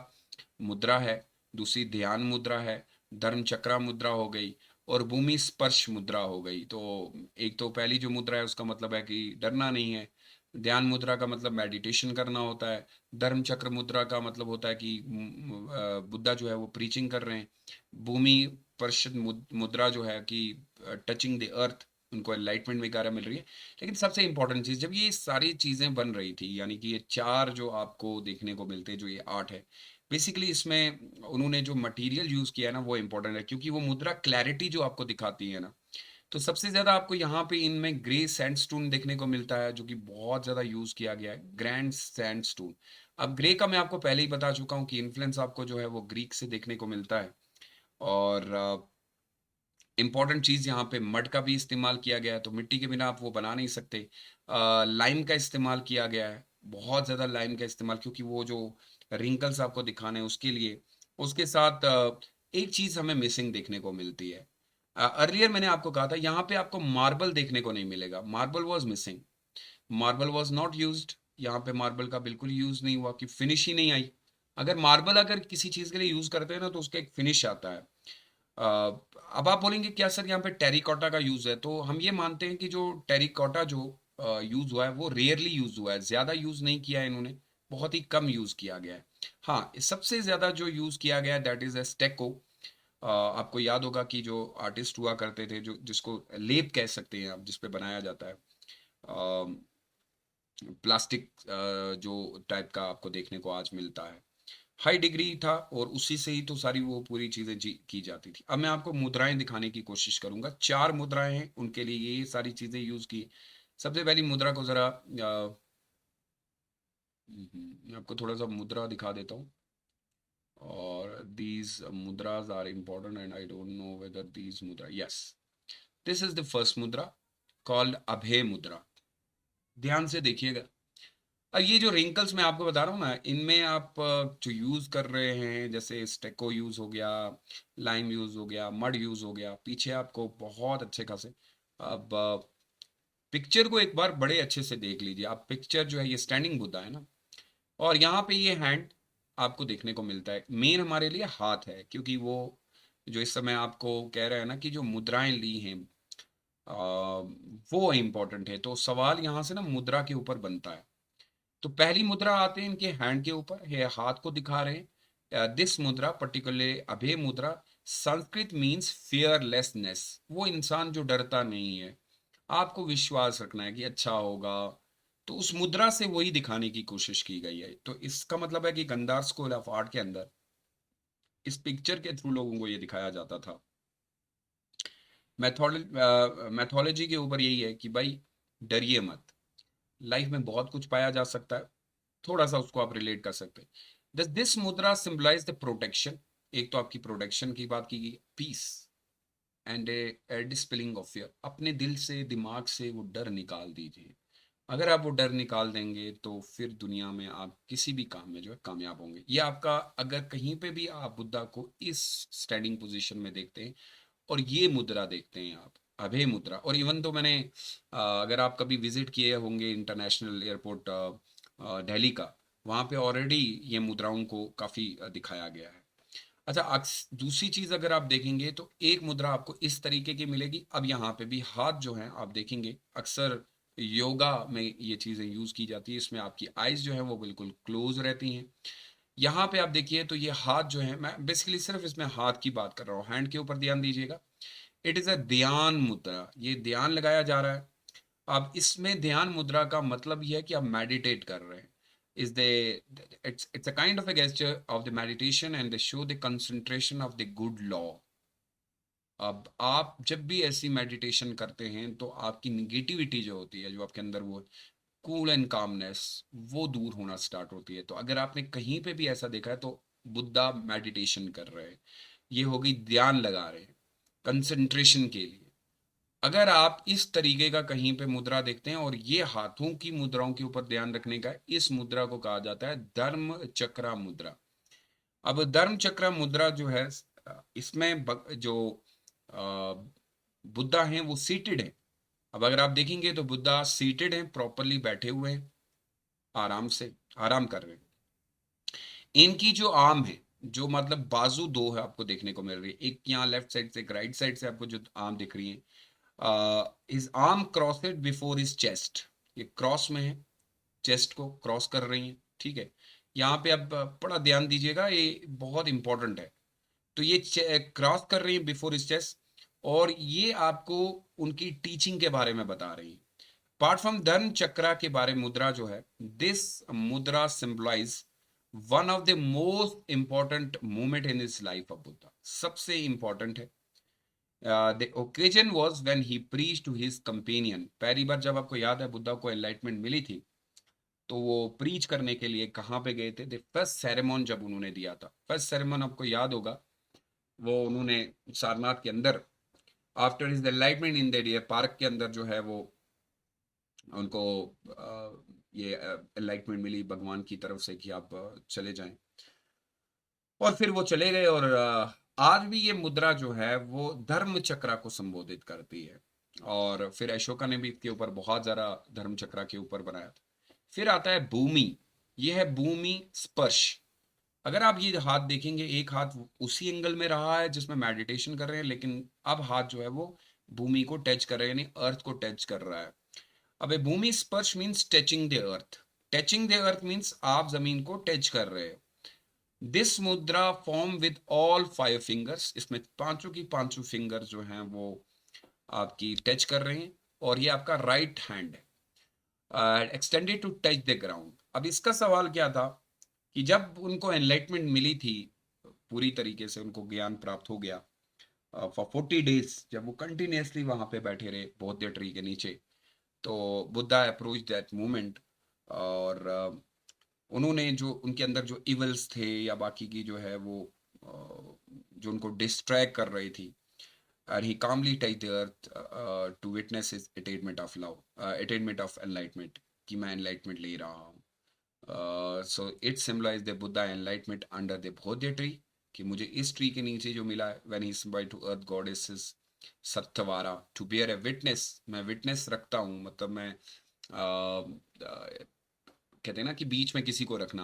मुद्रा है, दूसरी ध्यान मुद्रा है, धर्म चक्रा मुद्रा हो गई, और भूमि स्पर्श मुद्रा हो गई। तो एक तो पहली जो मुद्रा है उसका मतलब है कि डरना नहीं है। ध्यान मुद्रा का मतलब मेडिटेशन करना होता है। धर्म चक्र मुद्रा का मतलब होता है कि बुद्धा जो है वो प्रीचिंग कर रहे हैं। भूमि स्पर्श मुद्रा जो है कि टचिंग द अर्थ, उनको एनलाइटमेंट वगैरह मिल रही है। लेकिन सबसे इंपॉर्टेंट चीज़, जब ये सारी चीज़ें बन रही थी, यानी कि ये 4 जो आपको देखने को मिलते हैं, जो ये आर्ट है, बेसिकली इसमें उन्होंने जो मटेरियल यूज़ किया है ना वो इम्पोर्टेंट है, क्योंकि वो मुद्रा क्लैरिटी जो आपको दिखाती है ना। तो सबसे ज़्यादा आपको यहाँ पे इनमें ग्रे सैंडस्टोन देखने को मिलता है, जो कि बहुत ज़्यादा यूज़ किया गया है, ग्रैंड सैंडस्टोन। अब ग्रे का मैं आपको पहले ही बता चुका हूँ कि इन्फ्लुएंस आपको जो है वो ग्रीक से देखने को मिलता है। और इम्पॉर्टेंट चीज़ यहाँ पे मड का भी इस्तेमाल किया गया है, तो मिट्टी के बिना आप वो बना नहीं सकते। लाइम का इस्तेमाल किया गया है, बहुत ज़्यादा लाइम का इस्तेमाल, क्योंकि वो जो रिंकल्स आपको दिखाने हैं उसके लिए। उसके साथ एक चीज़ हमें मिसिंग देखने को मिलती है। अर्लियर मैंने आपको कहा था यहाँ पे आपको मार्बल देखने को नहीं मिलेगा, marble was missing, marble was not used. यहाँ पे मार्बल का बिल्कुल यूज़ नहीं हुआ कि फिनिश ही नहीं आई। अगर मार्बल अगर किसी चीज़ के लिए यूज़ करते हैं ना तो उसका एक फिनिश आता है। अ, अब आप बोलेंगे क्या सर यहाँ पे टेरिकॉटा का यूज़ है, तो हम ये मानते हैं कि जो टेरिकॉटा जो यूज़ हुआ है वो रेयरली यूज़ हुआ है, ज़्यादा यूज़ नहीं किया है इन्होंने, बहुत ही कम यूज़ किया गया है। हाँ, सबसे ज़्यादा जो यूज़ किया गया है दैट इज़ अ स्टेको। आपको याद होगा कि जो आर्टिस्ट हुआ करते थे, जो जिसको लेप कह सकते हैं आप, जिस पे बनाया जाता है, प्लास्टिक जो टाइप का आपको देखने को आज मिलता है, हाई डिग्री था, और उसी से ही तो सारी वो पूरी चीज़ें की जाती थी। अब मैं आपको मुद्राएं दिखाने की कोशिश करूंगा। 4 मुद्राएं हैं, उनके लिए ये सारी चीज़ें यूज़ की। सबसे पहली मुद्रा को ज़रा मैं आपको थोड़ा सा मुद्रा दिखा देता हूँ। और these mudras are important and I don't know whether these mudra, yes, this is the first mudra called Abhaya mudra. ध्यान से देखिएगा। अब ये जो रिंकल्स मैं आपको बता रहा हूँ ना, इनमें आप जो यूज़ कर रहे हैं, जैसे स्टेको यूज़ हो गया, लाइम यूज़ हो गया, मड यूज़ हो गया, पीछे आपको बहुत अच्छे खासे। अब पिक्चर को एक बार बड़े अच्छे से देख लीजिए आप। पिक्चर जो है ये स्टैंडिंग बुद्धा है ना, और यहाँ पे ये हैंड आपको देखने को मिलता है। मेन हमारे लिए हाथ है, क्योंकि वो जो इस समय आपको कह रहे हैं ना कि जो मुद्राएं ली हैं वो इम्पोर्टेंट है। तो सवाल यहाँ से ना मुद्रा के ऊपर बनता है। तो पहली मुद्रा आते हैं इनके हैंड के ऊपर, ये हाथ को दिखा रहे हैं। दिस मुद्रा पर्टिकुलरली अभय मुद्रा, संस्कृत मीन्स फियरलेसनेस, वो इंसान जो डरता नहीं है, आपको विश्वास रखना है कि अच्छा होगा। तो उस मुद्रा से वही दिखाने की कोशिश की गई है। तो इसका मतलब है कि गंधार स्कूल ऑफ आर्ट के अंदर इस पिक्चर के थ्रू लोगों को ये दिखाया जाता था। मैथोलॉजी के ऊपर यही है कि भाई डरिए मत, लाइफ में बहुत कुछ पाया जा सकता है, थोड़ा सा उसको आप रिलेट कर सकते हैं। This mudra symbolize the protection, एक तो आपकी प्रोटेक्शन की बात की गई, peace and a dispelling of fear, अपने दिल से दिमाग से वो डर निकाल दीजिए। अगर आप वो डर निकाल देंगे तो फिर दुनिया में आप किसी भी काम में जो है कामयाब होंगे। ये आपका, अगर कहीं पे भी आप बुद्धा को इस स्टैंडिंग पोजीशन में देखते हैं और ये मुद्रा देखते हैं आप, अभय मुद्रा, और इवन तो मैंने अगर आप कभी विजिट किए होंगे इंटरनेशनल एयरपोर्ट दिल्ली का, वहाँ पे ऑलरेडी ये मुद्राओं को काफ़ी दिखाया गया है। अच्छा, दूसरी चीज़ अगर आप देखेंगे तो एक मुद्रा आपको इस तरीके की मिलेगी। अब यहाँ पे भी हाथ जो हैं आप देखेंगे, अक्सर योगा में ये चीज़ें यूज़ की जाती है, इसमें आपकी आइज़ जो है वो बिल्कुल क्लोज रहती हैं। यहाँ पे आप देखिए तो ये हाथ जो है, मैं बेसिकली सिर्फ इसमें हाथ की बात कर रहा हूँ, हैंड के ऊपर ध्यान दीजिएगा। इट इज़ अ ध्यान मुद्रा, ये ध्यान लगाया जा रहा है। अब इसमें ध्यान मुद्रा का मतलब ये है कि आप मेडिटेट कर रहे हैं। Is the it's a kind of a gesture of the meditation and they show the concentration of the good law. अब आप जब भी ऐसी मेडिटेशन करते हैं तो आपकी निगेटिविटी जो होती है, जो आपके अंदर वो कूल एंड कामनेस, वो दूर होना स्टार्ट होती है। तो अगर आपने कहीं पे भी ऐसा देखा है तो बुद्धा मेडिटेशन कर रहे हैं, ये हो गई ध्यान लगा रहे हैं कंसंट्रेशन के लिए। अगर आप इस तरीके का कहीं पे मुद्रा देखते हैं और ये हाथों की मुद्राओं के ऊपर ध्यान रखने का, इस मुद्रा को कहा जाता है धर्म चक्रा मुद्रा। अब धर्म चक्रा मुद्रा जो है, इसमें जो बुद्धा हैं वो सीटेड हैं। अब अगर आप देखेंगे तो बुद्धा सीटेड हैं, प्रॉपरली बैठे हुए हैं, आराम से आराम कर रहे हैं। इनकी जो आर्म है, जो मतलब बाजू दो है आपको देखने को मिल रही है, एक यहाँ लेफ्ट साइड से, एक राइट साइड से आपको जो आर्म दिख रही है, his arm crossed before his chest, ये क्रॉस में है, चेस्ट को क्रॉस कर रही है, ठीक है। यहाँ पे अब बड़ा ध्यान दीजिएगा, ये बहुत इंपॉर्टेंट है। तो ये क्रॉस कर रही है बिफोर हिज चेस्ट, और ये आपको उनकी टीचिंग के बारे में बता रही है। अपार्ट फ्रॉम धर्म चक्रा के बारे में मुद्रा जो है, this mudra symbolise one of the most important moment in his life of Buddha, सबसे इंपॉर्टेंट है। The occasion was when he preach to his companion, पहली बार जब आपको याद है बुद्धा को एनलाइटमेंट मिली थी, तो वो प्रीच करने के लिए कहाँ पे गए थे, द फर्स्ट सेरेमोन जब उन्होंने दिया था, फर्स्ट सेरेमोन आपको याद होगा, वो उन्होंने सारनाथ के अंदर after his enlightenment in the deer park के अंदर जो है वो उनको ये एनलाइटमेंट मिली भगवान की तरफ से कि आप चले जाएं, और फिर वो चले गए। और आज भी ये मुद्रा जो है वो धर्म चक्रा को संबोधित करती है, और फिर अशोका ने भी इसके ऊपर बहुत ज़्यादा धर्म चक्रा के ऊपर बनाया था। फिर आता है भूमि, ये है भूमि स्पर्श। अगर आप ये हाथ देखेंगे, एक हाथ उसी एंगल में रहा है जिसमें मेडिटेशन कर रहे हैं, लेकिन अब हाथ जो है वो भूमि को टच कर रहे हैं, यानी अर्थ को टच कर रहा है। अब भूमि स्पर्श means touching the earth, touching the earth means आप जमीन को टच कर रहे हो। दिस मुद्रा फॉर्म विद ऑल 5 फिंगर्स, इसमें पांचों की पांचों फिंगर जो हैं वो आपकी टच कर रहे हैं, और ये आपका राइट हैंड है, extended to touch the ground. अब इसका सवाल क्या था कि जब उनको एनलाइटमेंट मिली थी, पूरी तरीके से उनको ज्ञान प्राप्त हो गया, फॉर 40 डेज जब वो कंटिन्यूसली वहां पे बैठे रहे बौद्ध ट्री के नीचे, तो बुद्धा अप्रोच दैट मोमेंट, और उन्होंने जो उनके अंदर जो इवल्स थे या बाकी की जो है वो जो उनको डिस्ट्रैक्ट कर रही थी, and he calmly touched the earth to witness his attainment of love, attainment of enlightenment, कि मैं enlightenment ले रहा हूँ। So it symbolized the Buddha enlightenment under the Bodhi tree, कि मुझे इस ट्री के नीचे जो मिला है, when he smiled to earth goddesses सत्यवारा to bear a witness, मैं witness रखता हूँ, मतलब मैं कहते हैं ना कि बीच में किसी को रखना,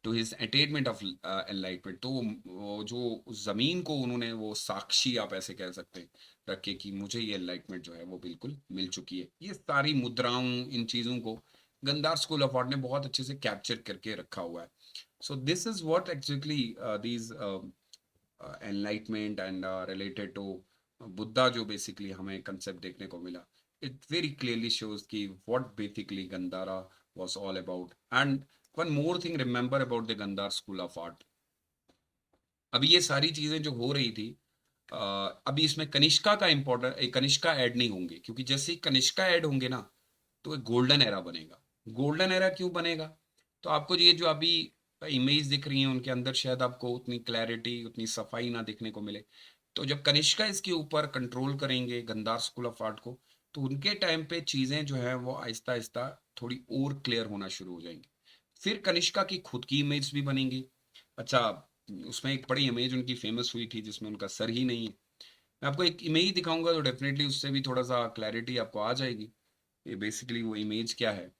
to his attainment of enlightenment. तो वो जो ज़मीन को उन्होंने वो साक्षी आप ऐसे कह सकते हैं रखे कि मुझे ये एनलाइटमेंट जो है वो बिल्कुल मिल चुकी है। ये सारी मुद्राओं, इन चीज़ों को गंदार स्कूल ऑफ आर्ट ने बहुत अच्छे से कैप्चर करके रखा हुआ है। So this is what actually these enlightenment and related to Buddha, जो बेसिकली हमें कंसेप्ट देखने को मिला, इट वेरी क्लियरली शोज कि what basically Gandhara was all about. And one more thing remember about the Gandhara school of art. अभी ये सारी चीजें जो हो रही थी, अभी इसमें कनिष्का का इम्पोर्टेंट, कनिष्का ऐड नहीं होंगे, क्योंकि जैसे ही कनिष्का ऐड होंगे ना तो एक गोल्डन एरा बनेगा। गोल्डन एरा क्यों बनेगा? तो आपको ये जो अभी इमेज दिख रही है उनके अंदर शायद आपको उतनी क्लैरिटी, उतनी सफाई ना देखने को मिले। तो जब कनिष्का इसके ऊपर कंट्रोल करेंगे गंदार स्कूल ऑफ आर्ट को, तो उनके टाइम पे चीज़ें जो है वो आहिस्ता आहिस्ता थोड़ी और क्लियर होना शुरू हो जाएंगी। फिर कनिष्का की खुद की इमेज भी बनेंगी। अच्छा, उसमें एक बड़ी इमेज उनकी फेमस हुई थी जिसमें उनका सर ही नहीं है। मैं आपको एक इमेज दिखाऊंगा तो डेफिनेटली उससे भी थोड़ा सा क्लैरिटी आपको आ जाएगी ये बेसिकली वो इमेज क्या है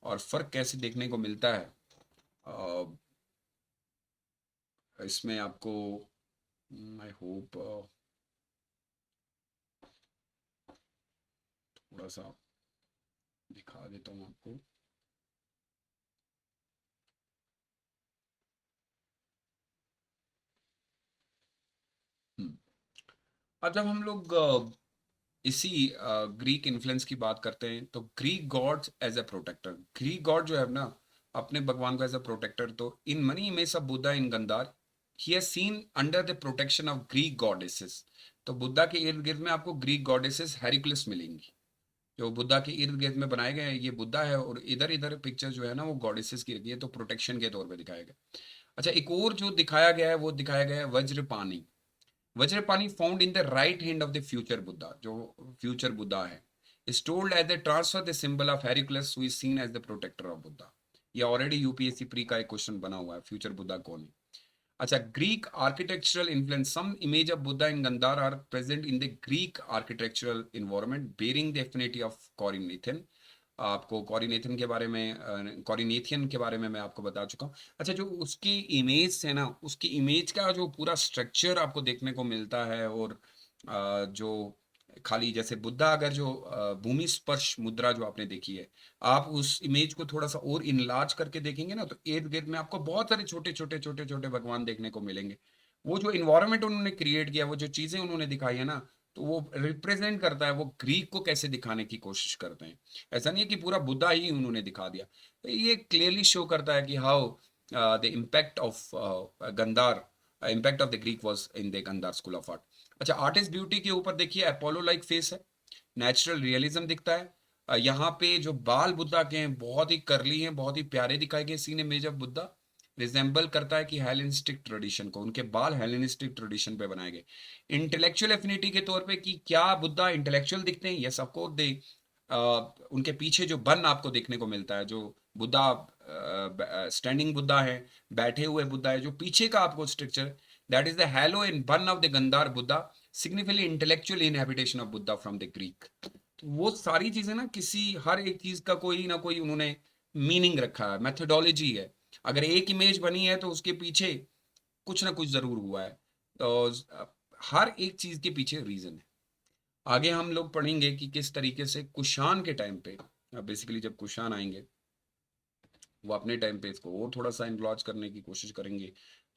और फर्क कैसे देखने को मिलता है। अ, इसमें आपको आई होप थोड़ा सा दिखा देता हूँ आपको। हम्म। अब जब हम लोग इसी ग्रीक इन्फ्लुएंस की बात करते हैं तो Greek gods as a protector, Greek god जो है ना अपने भगवान को एज ए प्रोटेक्टर, तो in many image of Buddha in Gandhara he has seen under the protection of Greek goddesses. तो बुद्धा के इर्द गिर्द में आपको ग्रीक गॉडेसेस हेरिक्लिस मिलेंगी, जो बुद्धा के इर्द गिर्द में बनाए गए हैं। ये बुद्धा है और इधर इधर पिक्चर जो है ना वो गॉडेसेस की रखी है, तो प्रोटेक्शन के तौर पे दिखाया गया। अच्छा, एक और जो दिखाया गया है वो दिखाया गया है Vajrapani. Vajrapani found in the right hand of the future Buddha, जो फ्यूचर बुद्धा है, is told as the transfer the symbol of Heracles who is seen as the protector of Buddha. ये ऑलरेडी यूपीएससी प्री का एक क्वेश्चन बना हुआ है, फ्यूचर बुद्धा कौन है। अच्छा, Greek architectural influence, some image of Buddha in Gandhara are present in the Greek architectural environment bearing the affinity of Corinthian. आपको कॉरिनेथियन के बारे में, कॉरिनेथियन के बारे में मैं आपको बता चुका हूँ। अच्छा, जो उसकी इमेज है ना, उसकी इमेज का जो पूरा स्ट्रक्चर आपको देखने को मिलता है, और जो खाली जैसे बुद्धा अगर जो भूमि स्पर्श मुद्रा जो आपने देखी है, आप उस इमेज को थोड़ा सा और इनलार्ज करके देखेंगे ना तो इर्द गिर्द में आपको बहुत सारे छोटे छोटे छोटे छोटे भगवान देखने को मिलेंगे। वो जो इन्वायरमेंट उन्होंने क्रिएट किया, वो जो चीजें उन्होंने दिखाई है ना, तो वो रिप्रेजेंट करता है वो ग्रीक को कैसे दिखाने की कोशिश करते हैं। ऐसा नहीं है कि पूरा बुद्धा ही उन्होंने दिखा दिया। तो ये क्लियरली शो करता है कि how the impact of Gandhara, impact of the Greek was in the Gandhara school of art. अच्छा, आर्टिस्ट ब्यूटी के ऊपर देखिए अपोलो लाइक फेस है, नेचुरल रियलिज्म दिखता है। यहाँ पे जो बाल बुद्धा के हैं बहुत ही करली हैं, बहुत ही प्यारे दिखाए गए। Seen image of Buddha resemble करता है कि हेलेनिस्टिक ट्रेडिशन को, उनके बाल हेलेनिस्टिक ट्रेडिशन पे बनाए गए। इंटेलेक्चुअल एफिनिटी के तौर पे कि क्या बुद्धा इंटेलेक्चुअल दिखते हैं, यस ऑफ कोर्स दे। उनके पीछे जो बन आपको देखने को मिलता है, जो बुद्धा स्टैंडिंग बुद्धा है, बैठे हुए बुद्धा है, जो पीछे का आपको structure, that is the halo in bun of the Gandhara Buddha, significantly intellectual inhabitation of Buddha from the Greek. तो वो सारी चीजें ना, किसी हर एक चीज का कोई ना कोई उन्होंने मीनिंग रखा है, मेथोडोलॉजी है। अगर एक इमेज बनी है तो उसके पीछे कुछ ना कुछ जरूर हुआ है। तो हर एक चीज के पीछे रीजन है। आगे हम लोग पढ़ेंगे कि किस तरीके से कुषाण के टाइम पे, बेसिकली जब कुषाण आएंगे वो अपने टाइम पे इसको और थोड़ा सा इन्फ्लुएंस करने की कोशिश करेंगे,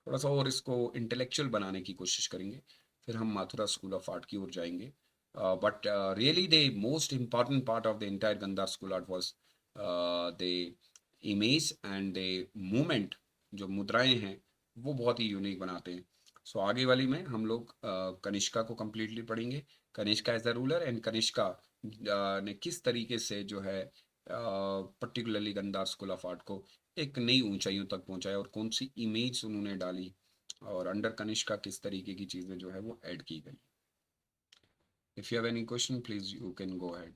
थोड़ा सा और इसको इंटेलेक्चुअल बनाने की कोशिश करेंगे। फिर हम माथुरा स्कूल ऑफ आर्ट की ओर जाएंगे। But really the most important part of the entire Gandhara school art was the image and the movement, जो मुद्राएं हैं वो बहुत ही यूनिक बनाते हैं। सो आगे वाली में हम लोग कनिष्का को कम्प्लीटली पढ़ेंगे, Kanishka as the ruler, and Kanishka ने किस तरीके से जो है particularly Gandhara school of art को एक नई ऊंचाइयों तक पहुंचाया, और कौन सी इमेज उन्होंने डाली, और अंडर कनिष्का किस तरीके की चीज़ें जो है वो ऐड की गई। If you have any question please you can go ahead.